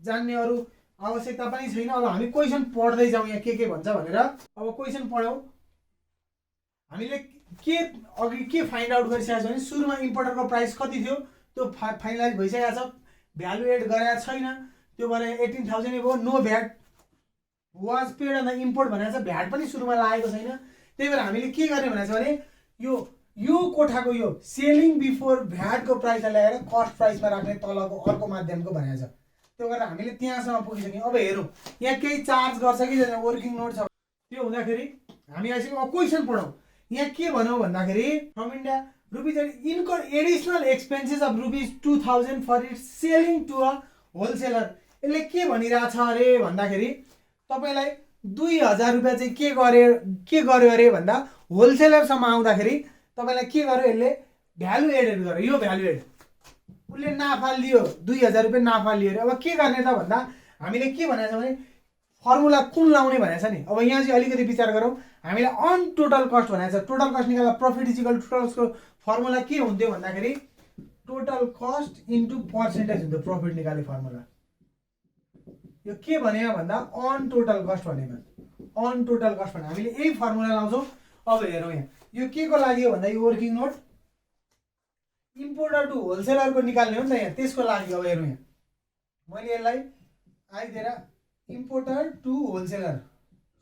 जान्ने अरू आवश्यकता पनि छैन। अब हामी क्वेसन पढ्दै जाउँ यहाँ के भन्छ भनेर। अब क्वेसन पढौँ। हामीले अघि के फाइन्ड आउट गरिसकेको छ भने सुरुमा इम्पोर्टरको प्राइस कति थियो त्यो फाइनलाइज भइसकेको छ, भ्यालु एड गरेको छैन, त्यो भएर 18,000 नै भयो। No VAT was paid on the import भनेको छ, भ्याट पनि सुरुमा लागेको छैन। त्यही भएर हामीले के गर्ने भनेको छ भने यो कोठाको यो सेलिङ बिफोर भ्याटको प्राइसलाई ल्याएर कस्ट प्राइसमा राख्ने तलको अर्को माध्यमको भनेको छ। त्यो गरेर हामीले त्यहाँसम्म पुगिसक्यौँ। अब हेरौँ यहाँ केही चार्ज गर्छ कि छैन, वर्किङ नोट छ। त्यो हुँदाखेरि हामी आइसक्यौँ। अब क्वेसन पढौँ। यहाँ के भनौँ भन्दाखेरि from India rupees incurred additional expenses of rupees 2,000 for it selling to a wholesaler. यसले के भनिरहेछ अरे भन्दाखेरि तपाईँलाई 2,000 रुपियाँ चाहिँ के गर्यो अरे भन्दा होलसेलरसम्म आउँदाखेरि तपाईँलाई के गर्यो, यसले भ्यालु एडेड गर्यो। यो भ्यालु एड उसले नाफा लियो, 2,000 रुपियाँ नाफा लियो अरे। अब के गर्ने त भन्दा हामीले के भनेको छ भने फर्मुला कुन लाउने भनेको छ नि। अब यहाँ चाहिँ अलिकति विचार गरौँ। हामीले अन टोटल कस्ट भनेको छ। टोटल कस्ट निकाल्दा profit is equal to total कस्टको फर्मुला के हुन्थ्यो भन्दाखेरि टोटल कस्ट इन्टु पर्सेन्टेज हुन्थ्यो। प्रफिट निकाल्ने फर्मुला यो के भनेमा भन्दा अन टोटल कस्ट भनेमा, अन टोटल कस्ट भने हामीले यही फर्मुला लाउँछौँ। अब हेरौँ यहाँ यो के को लागि हो भन्दा यो वर्किङ नोट इम्पोर्टर टु होलसेलरको निकाल्ने हो नि त यहाँ, त्यसको लागि। अब हेरौँ यहाँ मैले यसलाई आइदिएर इम्पोर्टर टु होलसेलर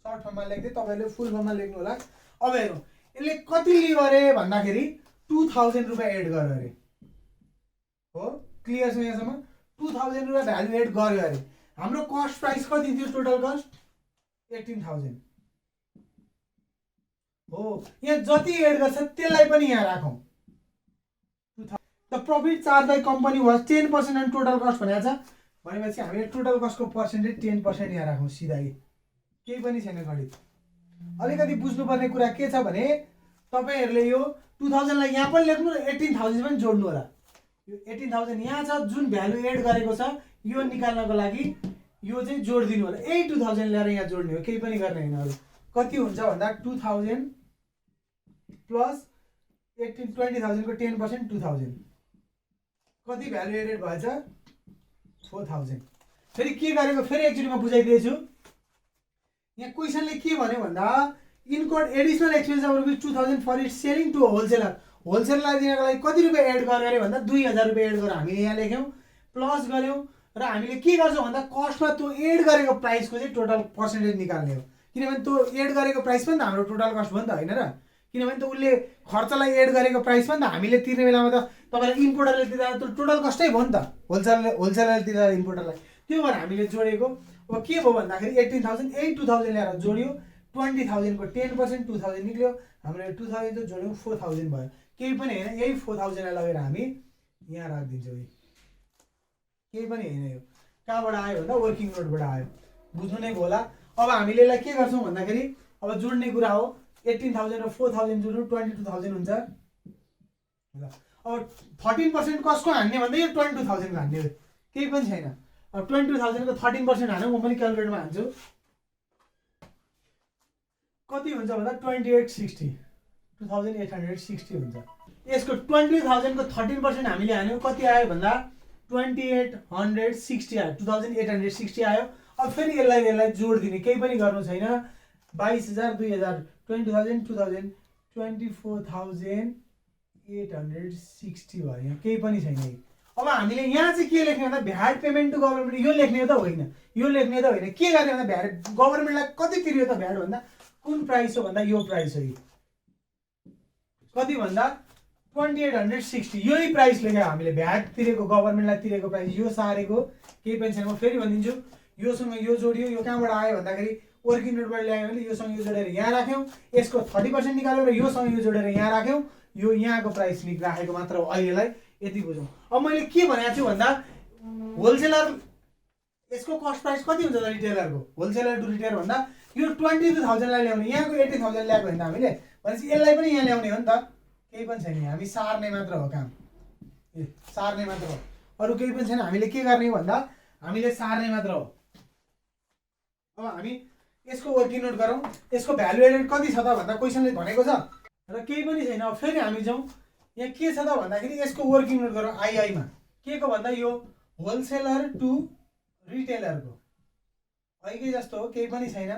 सर्ट फर्ममा लेख्दै, तपाईँले फुल फर्ममा लेख्नु होला। अब हेरौँ यसले कति लियो अरे भन्दाखेरि 2,000 रुपियाँ एड गर्यो अरे। हो क्लियर छ यहाँसम्म? 2,000 रुपियाँ भ्यालु एड गर्यो अरे। हाम्रो कस्ट प्राइस कति थियो, टोटल कस्ट 18,000 हो। यहाँ जति एड गर्छ त्यसलाई पनि यहाँ राखौँ। The profit charge by company was 10% on total cost भनेको छ भनेपछि हामीले टोटल कस्टको पर्सेन्टेज 10% यहाँ राखौँ सिधै, केही पनि छैन गणित। अलिकति बुझ्नुपर्ने कुरा के छ भने तपाईँहरूले यो 2,000 लाई यहाँ पनि लेख्नु र 18,000 पनि जोड्नु होला। यो 18,000 यहाँ छ जुन भ्यालु एड गरेको छ यो निकाल्नको लागि यो चाहिँ जोड दिनु होला। यही 2,000 ल्याएर यहाँ जोड्ने हो, केही पनि गर्ने होइन। कति हुन्छ भन्दा 2,000 प्लस 20,000 को 10% 2,000 कति भ्यालु एडेड भएछ 4,000। फेरि के गरेको फेरि एकचोटि म बुझाइदिएछु। यहाँ क्वेसनले के भन्यो भन्दा incurred additional expense of rupees 2,000 for it selling to wholesaler. होलसेलरलाई दिनको लागि कति रुपियाँ एड गर्यो अरे भन्दा 2,000 रुपियाँ एड गरेर हामीले यहाँ लेख्यौँ। प्लस गऱ्यौँ र हामीले के गर्छौँ भन्दा कस्टमा त्यो एड गरेको प्राइसको चाहिँ टोटल पर्सेन्टेज निकाल्ने हो, किनभने त्यो एड गरेको प्राइस पनि त हाम्रो टोटल कस्ट भयो नि त, होइन र? किनभने त उसले खर्चलाई एड गरेको प्राइस पनि त हामीले तिर्ने बेलामा त तपाईँलाई इम्पोर्टरले तिर्दा त्यो टोटल कस्टै भयो नि त, होलसेलरले तिर्दा इम्पोर्टरलाई, त्यो भएर हामीले जोडेको। अब के भयो भन्दाखेरि 18,000 यही 2,000 ल्याएर जोड्यो, 20,000 को 10% 2,000 निक्ल्यो, हाम्रो 2,000 चाहिँ जोड्यौँ 4,000 भयो, केही पनि होइन, यही 4,000 लगेर हामी यहाँ राखिदिन्छौँ, केही पनि होइन। यो कहाँबाट आयो भन्दा वर्किङ नोटबाट आयो, बुझ्नु नै होला। अब हामीले यसलाई के गर्छौँ भन्दाखेरि अब जोड्ने कुरा हो, 18,000 र 4,000 जोड्नु 22,000 हुन्छ ल। अब 13% कसको हान्ने भन्दा यो 22,000 को हान्ने हो, केही पनि छैन। अब 22,000 को 13% हान्यो, म पनि क्यालकुलेटरमा हान्छु, कति हुन्छ भन्दा 2860, 2860 हुन्छ। यसको 20,000 को 13% हामीले हान्यौँ, कति आयो भन्दा 2860 आयो, 2860 आयो। अब फेरि यसलाई जोड दिने, केही पनि गर्नु छैन, 22,000 2,000 20,000 2,000 24,860 भयो, यहाँ केही पनि छैन। अब हामीले यहाँ चाहिँ के लेख्ने भन्दा भ्याट पेमेन्ट टु गभर्मेन्ट, यो लेख्ने हो त होइन, यो लेख्ने त होइन, के गर्ने भन्दा भ्याट गभर्मेन्टलाई कति तिर्यो त भ्याट भन्दा कुन प्राइस हो भन्दा यो प्राइस हो, कति भन्दा 2860, यही प्राइस लेख्यो हामीले, भ्याट तिरेको गभर्मेन्टलाई तिरेको प्राइस यो सारेको, केही पनि छैन। म फेरि भनिदिन्छु, योसँग यो जोडियो, यो कहाँबाट आयो भन्दाखेरि वर्किङ नोटबाट ल्यायो भने योसँग यो जोडेर यहाँ राख्यौँ, यसको 30% निकाल्यो र योसँग यो जोडेर यहाँ राख्यौँ, यो यहाँको प्राइस राखेको मात्र हो अहिलेलाई, यति बुझौँ। अब मैले के भनेको छु भन्दा होलसेलर यसको कस्ट प्राइस कति हुन्छ त रिटेलरको, होलसेलर टु रिटेलर भन्दा यो 22,000 लाई ल्याउने, यहाँको 18,000 ल्याएको होइन हामीले, भनेपछि यसलाई पनि यहाँ ल्याउने हो नि त, केही पनि छैन, हामी सार्ने मात्र हो काम, सार्ने मात्र हो, अरू केही पनि छैन। हामीले के गर्ने भन्दा हामीले सार्ने मात्र हो। अब हामी यसको वर्किङ नोट गरौँ, यसको भ्यालु एडेड कति छ त भन्दा क्वेसनले भनेको छ र केही पनि छैन। अब फेरि हामी जाउँ, यहाँ के छ त भन्दाखेरि यसको वर्किङ नोट गरौँ आईआईमा, के को भन्दा यो होलसेलर टु रिटेलरको अहिले जस्तो हो, केही पनि छैन,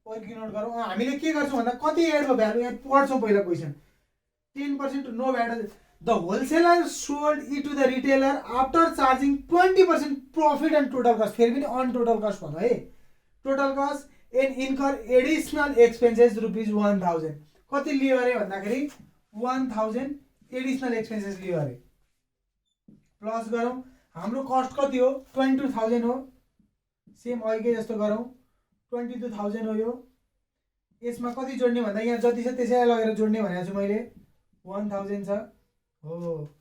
वर्किङ नोट गरौँ। हामीले के गर्छौँ भन्दा कति एडको भ्यालु यहाँ पढ्छौँ पहिला question, 10% no VAT, the wholesaler sold it to the retailer after charging 20% profit and total cost, फेरि पनि अन टोटल कस्ट भन्नु है, total cost and incur additional expenses ₹1000, कति लियो अरे भन्दाखेरि 1000 एडिसनल एक्सपेन्सेस लियो अरे, प्लस गरौँ, हाम्रो कस्ट कति हो 22,000 हो, सेम अहिले जस्तो गरौँ, 22,000 हो यो, यसमा कति जोड्ने भन्दा यहाँ जति छ त्यसैलाई लगेर जोड्ने भनेको छु मैले, 1000 छ हो,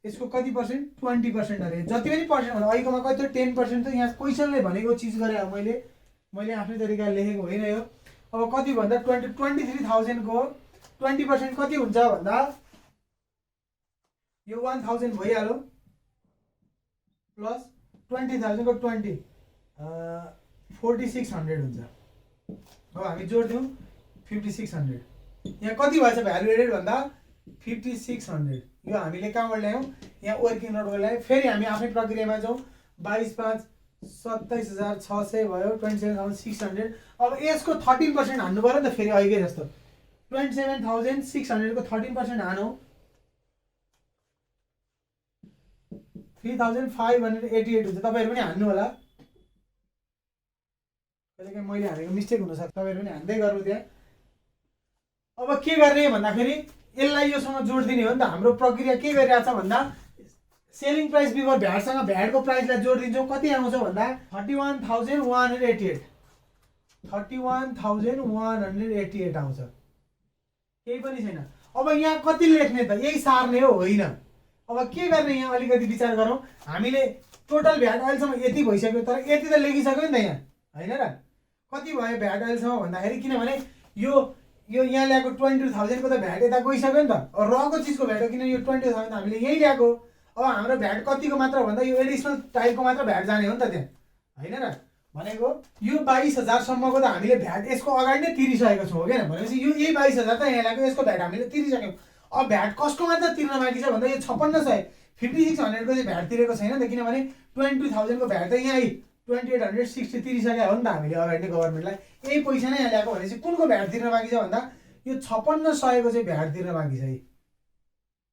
यसको कति पर्सेन्ट 20% अरे, जति पनि पर्सेन्ट भन्दा अहिलेकोमा कति हो 10% त यहाँ क्वेसनले भनेको चिज गरे मैले आफ्नै तरिकाले लेखेको होइन यो। अब कति भन्दा 23,000 को 20% कति हुन्छ भन्दा यो 1000 भइहाल्यो, प्लस 20,000 को 20 4600 हुन्छ। अब हामी जोड्दिउँ 5600, यहाँ कति भएछ भ्यालु एडेड भन्दा 5600, यो हामीले कहाँबाट ल्यायौँ, यहाँ वर्किङ नोटबाट ल्यायौँ। फेरि हामी आफ्नै प्रक्रियामा जाउँ, 22,5 27,600 भयो, 27,600। अब यसको 13% हान्नु पर्यो नि त, फेरि अहिले जस्तो 27,600 को 13% हानौँ, 3,588 हुन्छ। तपाईँहरू पनि हान्नु होला, कहिलेकाहीँ मैले हानेको मिस्टेक हुनसक्छ, तपाईँहरू पनि हान्दै गर्नु त्यहाँ। अब के गर्ने भन्दाखेरि यसलाई योसँग जोडिदिने हो नि त, हाम्रो प्रक्रिया के गरिरहेको छ भन्दा सेलिङ प्राइस बिफोर भ्याटसँग भ्याटको प्राइसलाई जोडिदिन्छौँ, कति आउँछ भन्दा 31,188, 31,188 आउँछ, केही पनि छैन। अब यहाँ कति लेख्ने त, यही सार्ने हो होइन। अब के गर्ने यहाँ अलिकति विचार गरौँ, हामीले टोटल भ्याट अहिलेसम्म यति भइसक्यो, तर यति त लेखिसक्यो नि त यहाँ, होइन र? कति भयो भ्याट अहिलेसम्म भन्दाखेरि, किनभने यो यहाँ ल्याएको 22,000 को त भ्याट यता गइसक्यो नि त, रको चिजको भ्याट हो, किन यो 20,000 हामीले यही ल्याएको। अब हाम्रो भ्याट कतिको मात्र भन्दा यो एडिसनल टाइपको मात्र भ्याट जाने हो नि त त्यहाँ, होइन र? भनेको यो 22,000 सम्मको त हामीले भ्याट यसको अगाडि नै तिरिसकेको छौँ, हो क्या? भनेपछि यो यही 22,000 त यहाँ ल्याएको, यसको भ्याट हामीले तिरिसक्यौँ। अब भ्याट कसको मात्र तिर्न बाँकी छ भन्दा यो 5600 5600 को चाहिँ भ्याट तिरेको छैन नि त, किनभने 22,000 को भ्याट त यहाँ 2860 तिरिसक्यो हो नि त हामीले अगाडि नै गभर्मेन्टलाई, यही पैसा नै यहाँ ल्याएको। भनेपछि कुनको भ्याट तिर्न बाँकी छ भन्दा यो 5600 को चाहिँ भ्याट तिर्न बाँकी छ,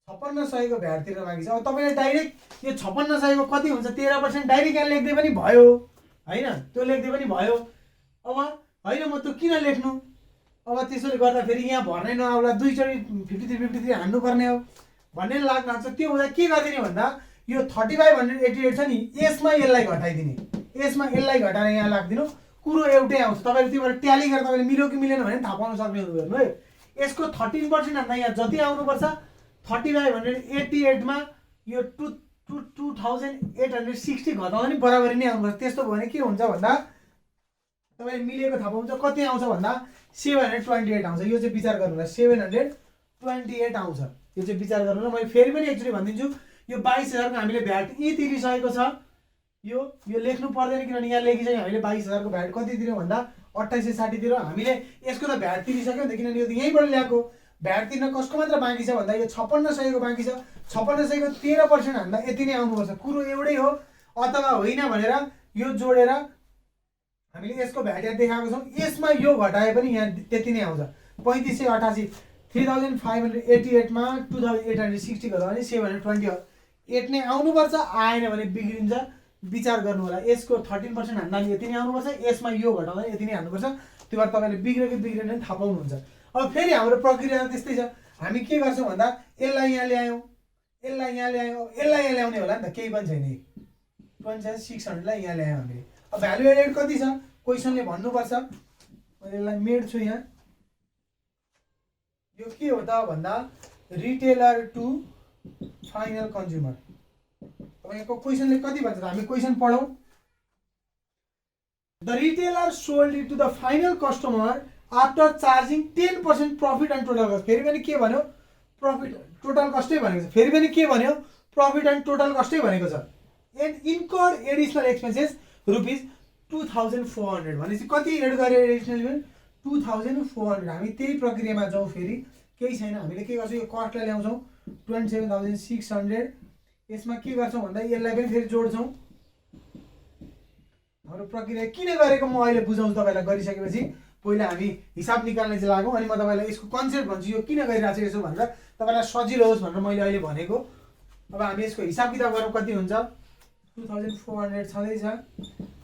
5600 को भ्याट तिरेर बाँकी छ। अब तपाईँले डाइरेक्ट यो 5600 को कति हुन्छ 13% डाइरेक्ट यहाँ लेख्दै पनि भयो होइन, त्यो लेख्दै पनि भयो। अब होइन म त्यो किन लेख्नु, अब त्यसोले गर्दाखेरि यहाँ भर्नै नआउला, दुईचोटि 53 हान्नुपर्ने हो भन्ने लाग्न लाग्छ। त्यो हुँदा के गरिदिने भन्दा यो 3588 छ नि यसमा यसलाई घटाइदिने, यसमा यसलाई घटाएर यहाँ लाग्दिनु, कुरो एउटै आउँछ। तपाईँले त्योबाट ट्याली गरेर तपाईँले मिल्यो कि मिलेन भने थाहा पाउन सक्ने हुनु है। यसको 13% भन्दा यहाँ जति आउनुपर्छ 3588 मा यो 2860 घटाउँदा नि बराबरी नै आउनुपर्छ। त्यस्तो भयो भने के हुन्छ भन्दा तपाईँले मिलेको थाहा पाउँछ, कति आउँछ भन्दा 728 आउँछ। यो चाहिँ विचार गर्नु होला, 728 आउँछ। यो चाहिँ विचार गर्नु होला। मैले फेरि पनि एकचोटि भनिदिन्छु, यो 22,000 को हामीले भ्याट यी तिरिसकेको छ। यो लेख्नु पर्दैन किनभने यहाँ लेखिसक्यो हामीले 22,000 को भ्याट कति तिर्यौँ भन्दा 2860 तिर्यौँ हामीले। यसको त भ्याट तिरिसक्यो नि त, किनभने यो त यहीँबाट ल्याएको। भ्याट तिर्न कसको मात्र बाँकी छ भन्दा यो 5600 को बाँकी छ। 5600 को 13% हान्दा यति नै आउनुपर्छ, कुरो एउटै हो। अथवा होइन भनेर यो जोडेर हामीले यसको भ्याट यहाँ देखाएको छौँ, यसमा यो घटाए पनि यहाँ त्यति नै आउँछ। 3588 3588 मा 2860 गर्दा भने 728 नै आउनुपर्छ। आएन भने बिग्रिन्छ। विचार गर्नु होला, यसको 13% हान्दा यति नै आउनुपर्छ, यसमा यो घटाउँदा यति नै हान्नुपर्छ। त्यो भएर तपाईँले बिग्रेको बिग्रेन नि थाहा पाउनुहुन्छ। अब फेरि हाम्रो प्रक्रिया त्यस्तै छ। हामी के गर्छौँ भन्दा यसलाई यहाँ ल्यायौँ, यसलाई यहाँ ल्यायौँ, यसलाई यहाँ ल्याउने होला नि त, केही पनि छैन। 2600 लाई यहाँ ल्यायौँ हामीले। अब भ्यालु एडेड कति छ क्वेसनले भन्नुपर्छ। मैले यसलाई मेट्छु यहाँ। यो के हो त भन्दा रिटेलर टु फाइनल कन्ज्युमर। तपाईँको क्वेसनले कति भन्छ त, हामी क्वेसन पढौँ। The retailer sold it to the final customer after charging 10% profit and total cost. फेरि पनि के भन्यो, प्रफिट टोटल कस्टै भनेको छ। फेरि पनि के भन्यो, प्रफिट एन्ड टोटल कस्टै भनेको छ। And incurred additional expenses rupees 2400 भनेपछि कति एड गर्यो एडिसनल 2400। हामी त्यही प्रक्रियामा जाउँ, फेरि केही छैन। हामीले के गर्छौँ, यो कस्टलाई ल्याउँछौँ 27,600। यसमा के गर्छौँ भन्दा यसलाई पनि फेरि जोड्छौँ। हाम्रो प्रक्रिया किन गरेको म अहिले बुझाउँछु तपाईँलाई। गरिसकेपछि पहिला हामी हिसाब निकाल्ने चाहिँ लागौँ, अनि म तपाईँलाई यसको कन्सेप्ट भन्छु, यो किन गरिरहेको छु यसो भनेर तपाईँलाई सजिलो होस् भनेर मैले अहिले भनेको। अब हामी यसको हिसाब किताब गरौँ, कति हुन्छ 2400 छँदैछ।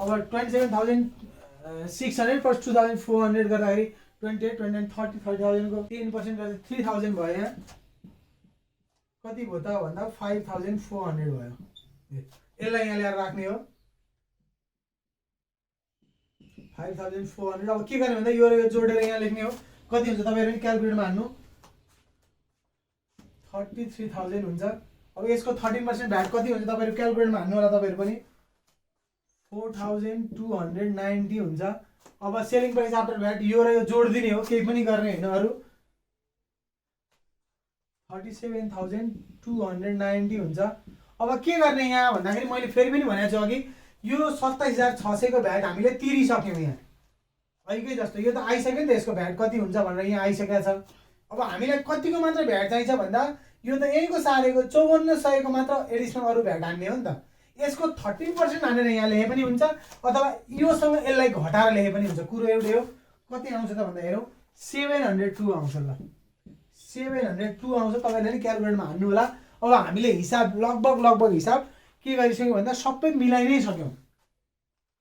अब 27,600 प्लस 2400 गर्दाखेरि 28, 29, 30, 30,000 को 10% गर्दा 3000 भयो। यहाँ कति भयो त भन्दा 5400 भयो। यसलाई यहाँ ल्याएर राख्ने हो 5400। अब के गर्ने भन्दा यो जोडेर यहाँ लेख्ने हो। कति हुन्छ तपाईँहरू पनि क्यालकुलेटरमा हान्नु, 33,000 हुन्छ। अब यसको 13% भ्याट कति हुन्छ तपाईँहरू क्यालकुलेटरमा हान्नु होला। तपाईँहरू पनि 4290 हुन्छ। अब सेलिङ प्राइस आफ्टर भ्याट यो र यो जोडिदिने हो, केही पनि गर्ने होइन अरू। 37,290 हुन्छ। अब के गर्ने यहाँ भन्दाखेरि मैले फेरि पनि भनेको छु अघि, यो 27,600 को भ्याट हामीले तिरिसक्यौँ। यहाँ अहिलेकै जस्तो यो त आइसक्यो नि त, यसको भ्याट कति हुन्छ भनेर यहाँ आइसकेको छ। अब हामीलाई कतिको मात्र भ्याट चाहिन्छ भन्दा यो त यहीँको सारेको 5400 को मात्र एडिसनल अरू भ्याट हान्ने हो नि त। यसको 13% हानेर यहाँ लेखे पनि हुन्छ, अथवा योसँग यसलाई घटाएर लेखे पनि हुन्छ। कुरो एउटै हो। कति आउँछ त भन्दा हेरौँ 702 आउँछ। ल 702 आउँछ। तपाईँले नि क्यालकुलेटरमा हान्नु होला। अब हामीले हिसाब लगभग हिसाब के गरिसक्यौँ भन्दा सबै मिलाइ नै सक्यौँ।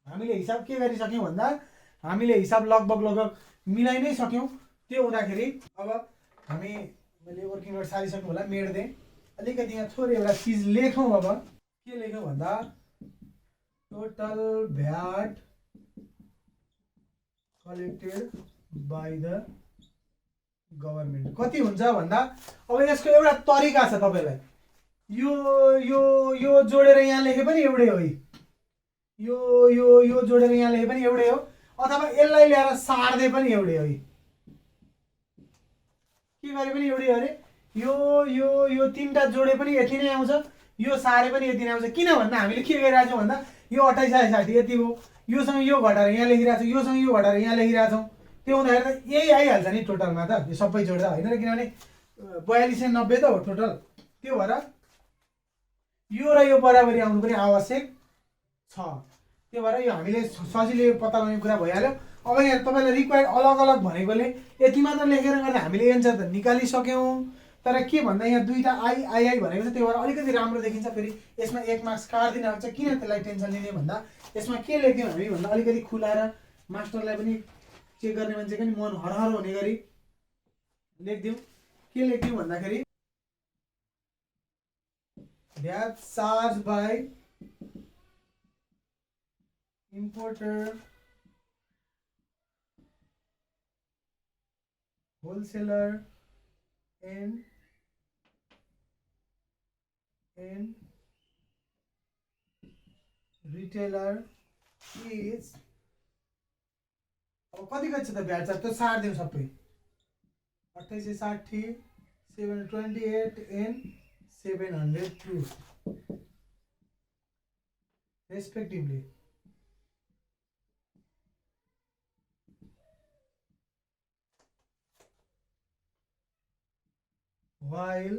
हामीले हिसाब के गरिसक्यौँ भन्दा हामीले हिसाब लगभग मिलाइ नै सक्यौँ। त्यो हुँदाखेरि अब हामी मैले वर्किङ नोट सारिसक्नु होला, मेट्दै अलिकति यहाँ थोरै एउटा चिज लेखौँ। अब के लेख्यौँ भन्दा total VAT collected by the government कति हुन्छ भन्दा अब यसको एउटा तरिका छ। तपाईँलाई यो यो यो जोडेर यहाँ लेखे पनि एउटै हो, यो यो यो जोडेर यहाँ लेखे पनि एउटै हो, अथवा यसलाई ल्याएर सार्दै पनि एउटै हो। के गरे पनि एउटै हो अरे। यो यो यो तीनटा जोडे पनि यति नै आउँछ, यो सारे पनि यति नै आउँछ। किन भन्दा हामीले के गरिरहेछौँ भन्दा यो 2860 यति हो, योसँग यो घटाएर यहाँ लेखिरहेको छौँ, योसँग यो घटाएर यहाँ लेखिरहेको छौँ। त्यो हुँदाखेरि त यही आइहाल्छ नि टोटलमा त, यो सबै जोड्दा होइन र, किनभने 4290 त हो टोटल। त्यो भएर यो र यो बराबरी आउनु पनि आवश्यक छ। त्यो भएर यो हामीले सजिलै पत्ता लगाउने कुरा भइहाल्यो। अब यहाँ तपाईँलाई रिक्वायर्ड अलग अलग भनेकोले यति मात्र लेखेर गर्दा हामीले एन्सर त निकालिसक्यौँ। तर के भन्दा यहाँ दुईटा आई भनेको छ, त्यही भएर अलिकति राम्रो देखिन्छ। फेरि यसमा 1 मार्क्स काट्दिन आउँछ, किन त्यसलाई टेन्सन लिने भन्दा यसमा के लेख्दियौँ हामी भन्दा अलिकति खुलाएर मास्टरलाई पनि चेक गर्ने मान्छेको नि मन हरहर हुने गरी लेखिदिउँ। के लेखिदिउँ भन्दाखेरि that charged by importer, wholesaler and retailer is, अब कति कति छ त ब्याज चार्ज? त्यो सार्दिउँ सबै 2860 728 and 702 respectively. While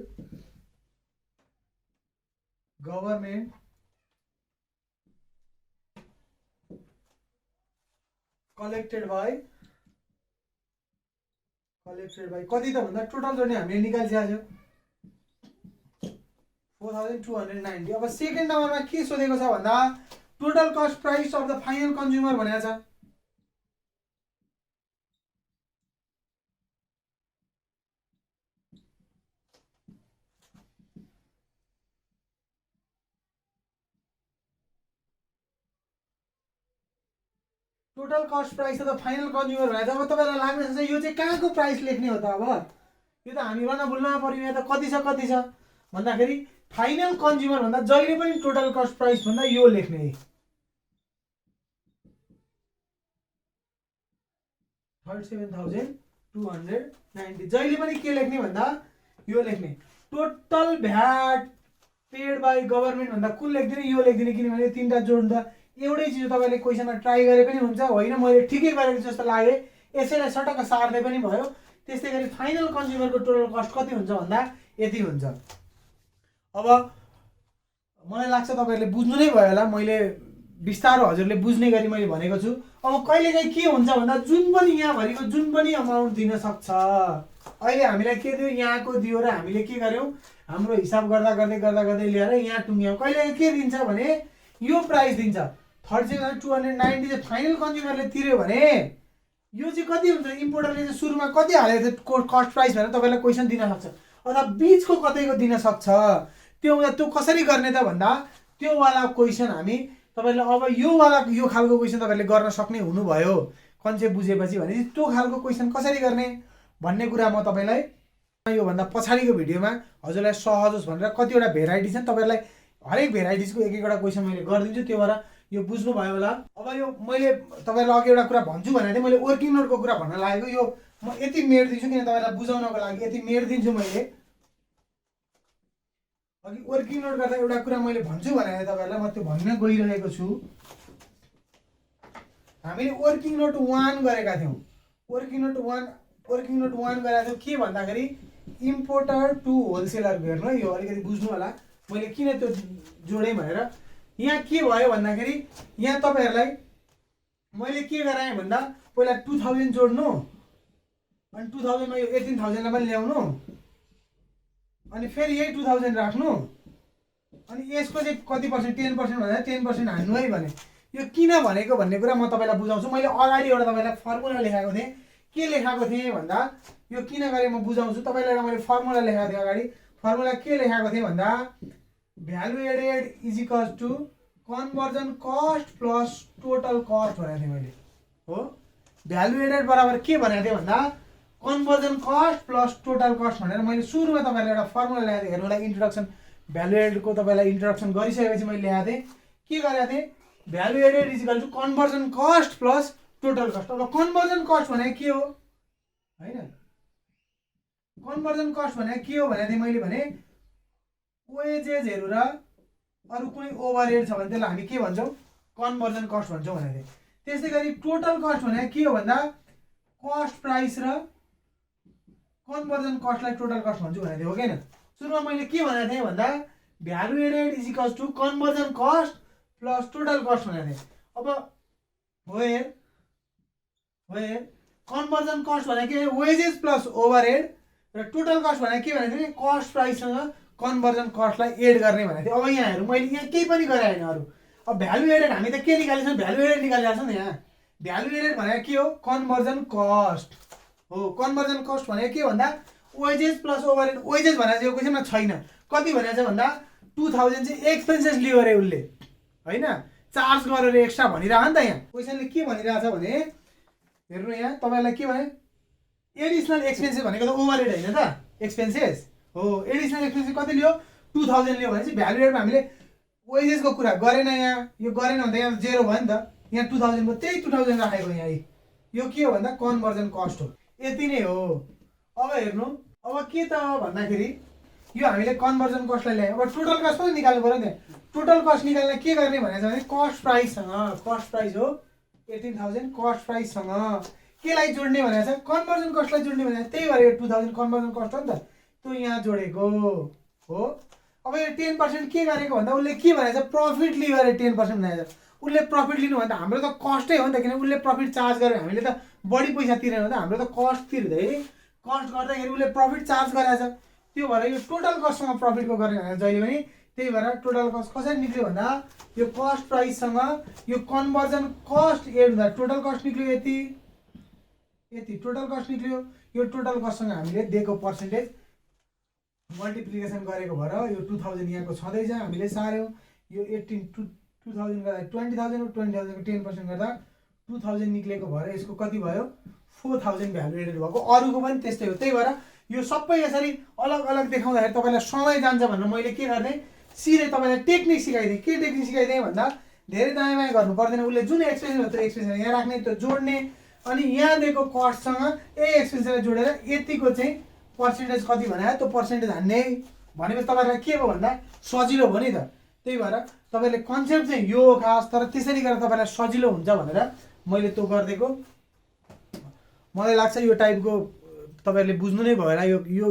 government collected by कति त भन्दा टोटल जोड्ने हामीले निकालिसकेको छ 4290। अब सेकेन्ड नम्बरमा के सोधेको छ भन्दा total cost price of the final consumer भनेको छ। Total cost price of the final consumer भनेको छ। अब तपाईँलाई लाग्ने छ यो चाहिँ कहाँको प्राइस लेख्ने हो त? अब यो त हामी गर्न भुल्न पर्यो। यहाँ त कति छ भन्दाखेरि फाइनल कन्ज्युमर भन्दा जहिले पनि टोटल कस्ट प्राइस भन्दा यो लेख्ने 37,290। जहिले पनि के लेख्ने भन्दा यो लेख्ने। Total VAT paid by government भन्दा कुन लेख्दिने? यो लेख्दिने, किनभने तीनटा जोड्दा एउटै चिज तपाईँले क्वेसनमा ट्राई गरे पनि हुन्छ, होइन मैले ठिकै गरेको जस्तो लाग्यो, यसैलाई सटक्क सार्दै पनि भयो। त्यस्तै गरी फाइनल कन्ज्युमरको टोटल कस्ट कति हुन्छ भन्दा यति हुन्छ। अब मलाई लाग्छ तपाईँहरूले बुझ्नु नै भयो होला, मैले बिस्तारो हजुरले बुझ्ने गरी मैले भनेको छु। अब कहिलेकाहीँ के हुन्छ भन्दा जुन पनि यहाँभरिको जुन पनि अमाउन्ट दिन सक्छ। अहिले हामीलाई के दियो? यहाँको दियो र हामीले के गर्यौँ? हाम्रो हिसाब गर्दा गर्दै ल्याएर यहाँ टुङ्ग्यौँ। कहिलेकाहीँ के दिन्छ भने यो प्राइस दिन्छ 37,290 चाहिँ फाइनल कन्ज्युमरले तिर्यो भने यो चाहिँ कति हुन्छ? इम्पोर्टरले चाहिँ सुरुमा कति हालेको थियो कस्ट प्राइस भनेर तपाईँलाई क्वेसन दिन सक्छ, अथवा बिचको कतैको दिन सक्छ। त्यो कसरी गर्ने त भन्दा त्यो वाला क्वेसन हामी तपाईँले अब यो खालको क्वेसन तपाईँले गर्न सक्ने हुनुभयो कन्सेप्ट बुझेपछि। भने त्यो खालको क्वेसन कसरी गर्ने भन्ने कुरा म तपाईँलाई योभन्दा पछाडिको भिडियोमा हजुरलाई सहज होस् भनेर कतिवटा भेराइटी छन्, तपाईँहरूलाई हरेक भेराइटिजको एक एकवटा क्वेसन मैले गरिदिन्छु। त्यो भएर यो बुझ्नु भयो होला। अब यो मैले तपाईँलाई अघि एउटा कुरा भन्छु भनेको थिएँ, मैले वर्किङ नोटको कुरा भन्न लागेको। यो म यति मेट दिन्छु किन तपाईँलाई बुझाउनको लागि यति मेट दिन्छु मैले। अघि वर्किङ नोट गर्दा एउटा कुरा मैले भन्छु भने तपाईँहरूलाई म त्यो भन्न गइरहेको छु। हामीले वर्किङ नोट 1 गरेका थियौँ। वर्किङ नोट 1 गरेका थियौँ के भन्दाखेरि इम्पोर्टर टु होलसेलर। हेर्नु है, यो अलिकति बुझ्नु होला मैले किन त्यो जोडेँ भनेर। यहाँ के भयो भन्दाखेरि यहाँ तपाईँहरूलाई मैले के गराएँ भन्दा पहिला 2000 जोड्नु, अनि 2000 मा यो 18,000 पनि ल्याउनु, अनि फेरि यही 2000 राख्नु, अनि यसको चाहिँ कति पर्सेन्ट 10% भन्दा 10% हान्नु है भने। यो किन भनेको भन्ने कुरा म तपाईँलाई बुझाउँछु। मैले अगाडि एउटा तपाईँलाई फर्मुला लेखाएको थिएँ। के लेखाएको थिएँ भन्दा यो किन गरेँ म बुझाउँछु। तपाईँलाई एउटा मैले फर्मुला लेखाएको थिएँ अगाडि। फर्मुला के लेखाएको थिएँ भन्दा value added is equals to conversion cost plus total cost भनेको थिएँ मैले। हो, भ्यालु एडेड बराबर के भनेको थिएँ भन्दा conversion cost plus total cost भनेर मैले सुरुमा तपाईँलाई एउटा फर्मुला ल्याएको थिएँ। हेर्नुलाई इन्ट्रोडक्सन भ्यालु एडेडको तपाईँलाई इन्ट्रोडक्सन गरिसकेपछि मैले ल्याएको थिएँ। के गरेको थिएँ? Value added is equal to conversion cost plus total cost. अब कन्भर्जन कस्ट भनेको के हो? होइन, कन्भर्जन कस्ट भनेको के हो भनेको थिएँ मैले भने वेजेसहरू र अरू कुनै ओभरहेड छ भने त्यसलाई हामी के भन्छौँ? कन्भर्जन कस्ट भन्छौँ भनेको थिएँ। त्यस्तै गरी टोटल कस्ट भनेको के हो भन्दा कस्ट प्राइस र कन्भर्जन कस्टलाई टोटल कस्ट भन्छु भनेको थिएँ। हो किन? सुरुमा मैले के भनेको थिएँ भन्दा value added is equals to conversion cost plus total cost भनेको थिएँ। अब वेयर कन्भर्जन कस्ट भनेको के? वेजेस प्लस ओभरहेड र टोटल कस्ट भनेको के भनेको थिएँ कस्ट प्राइससँग कन्भर्जन कस्टलाई एड गर्ने भनेको थिएँ। अब यहाँ हेरौँ मैले यहाँ केही पनि गरे होइन अरू। अब भ्यालु एडेड हामी त के निकालेछौँ भ्यालु एडेड निकालिरहेको छौँ नि यहाँ। भ्यालु एडेड भनेको के हो कन्भर्जन कस्ट हो। कन्भर्जन कस्ट भनेको के भन्दा वेजेस प्लस ओभरहेड। वेजेस भनेको चाहिँ यो क्वेसनमा छैन। कति भनेको छ भन्दा 2000 चाहिँ एक्सपेन्सेस लियो अरे उसले होइन चार्ज गरेर एक्स्ट्रा भनिरह नि त। यहाँ क्वेसनले के भनिरहेछ भने हेर्नु यहाँ तपाईँलाई के भने एडिसनल एक्सपेन्सेस भनेको त ओभरहेड होइन त एक्सपेन्सेस हो। एडिसनल एक्सपेन्सेस कति लियो 2000 लियो भने चाहिँ भ्यालु एडमा हामीले वेजेसको कुरा गरेन। यहाँ यो गरेन भने त यहाँ जेरो भयो नि त। यहाँ 2000 को त्यही 2000 राखेको यहाँ यो के हो भन्दा कन्भर्जन कस्ट हो। यति नै हो। अब हेर्नु अब के त भन्दाखेरि यो हामीले कन्भर्जन कस्टलाई ल्यायौँ। अब टोटल कस्ट पनि निकाल्नु पर्यो नि। टोटल कस्ट निकाल्न के गर्ने भनेको छ भने कस्ट प्राइससँग कस्ट प्राइस हो 18000 कस्ट प्राइससँग केलाई जोड्ने भनेको छ कन्भर्जन कस्टलाई जोड्ने भनेको त्यही भएर 2000 कन्भर्जन कस्ट हो नि त त्यो यहाँ जोडेको हो। अब यो 10% के गरेको भन्दा उसले के भनेको छ प्रफिट लियो अरे 10% भनेको छ। उसले प्रफिट लिनु भन्दा हाम्रो त कस्टै हो नि त किनभने उसले प्रफिट चार्ज गर्यो हामीले त बढी पैसा तिरेन त हाम्रो त कस्ट तिर्दै कस्ट गर्दाखेरि उसले प्रफिट चार्ज गरेको छ। त्यो भएर यो टोटल कस्टसँग प्रफिटको गर्ने भनेर जहिले पनि त्यही भएर टोटल कस्ट कसरी निक्ल्यो भन्दा यो कस्ट प्राइससँग यो कन्भर्जन कस्ट एड हुँदा टोटल कस्ट निक्ल्यो यति यति टोटल कस्ट निक्ल्यो। यो टोटल कस्टसँग हामीले दिएको पर्सेन्टेज मल्टिप्लिकेसन गरेको भएर यो 2000 यहाँको छँदैछ हामीले सार्यौँ। यो 2000 गर्दा 20000 हो 20000 को 10% गर्दा 2000 निक्लेको भएर यसको कति भयो 4000 भ्यालु एडेड भएको। अरूको पनि त्यस्तै हो। त्यही भएर यो सबै यसरी अलग अलग देखाउँदाखेरि तपाईँलाई समय जान्छ भनेर मैले के गर्ने सिधै तपाईँलाई टेक्निक सिकाइदिएँ। के टेक्निक सिकाइदिएँ भन्दा धेरै दायाँ बायाँ गर्नु पर्दैन। उसले जुन एक्सपेन्सेस हो त्यो एक्सपेन्सेस यहाँ राख्ने त्यो जोड्ने अनि यहाँ दिएको कस्टसँग यही एक्सपेन्सेसलाई जोडेर यतिको चाहिँ पर्सेन्टेज कति भने त्यो पर्सेन्टेज हान्ने भनेपछि तपाईँलाई के भयो भन्दा सजिलो भयो नि त। त्यही भएर तपाईँले कन्सेप्ट चाहिँ यो खास तर त्यसरी गरेर तपाईँलाई सजिलो हुन्छ भनेर मैले त्यो गरिदिएको। मलाई लाग्छ यो टाइपको तपाईँहरूले बुझ्नु नै भएर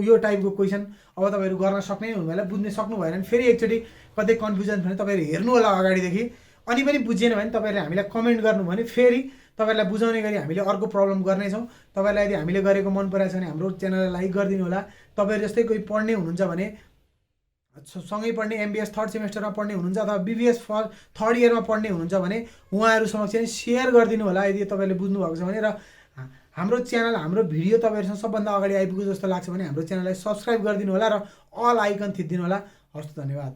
यो टाइपको क्वेसन अब तपाईँहरू गर्न सक्ने हुनु होला। बुझ्न सक्नु भएन भने फेरि एकचोटि कतै कन्फ्युजन भने तपाईँहरू हेर्नु होला अगाडिदेखि। अनि पनि बुझिएन भने तपाईँहरूले हामीलाई कमेन्ट गर्नु भने फेरि तपाईँलाई बुझाउने गरी हामीले अर्को प्रब्लम गर्नेछौँ। तपाईँलाई यदि हामीले गरेको मन परेको छ भने हाम्रो च्यानललाई लाइक गरिदिनु होला। तपाईँहरू जस्तै कोही पढ्ने हुनुहुन्छ भने सँगै पढ्ने एमबिएस थर्ड सेमेस्टरमा पढ्ने हुनुहुन्छ अथवा बिबिएस थर्ड इयरमा पढ्ने हुनुहुन्छ भने उहाँहरू समक्ष चाहिँ सेयर गरिदिनु होला यदि तपाईँले बुझ्नुभएको छ भने। र हाम्रो च्यानल हाम्रो भिडियो तपाईँहरूसँग सबभन्दा अगाडि आइपुग्यो जस्तो लाग्छ भने हाम्रो च्यानललाई सब्सक्राइब गरिदिनु होला र अल आइकन थिचिदिनु होला। हस् धन्यवाद।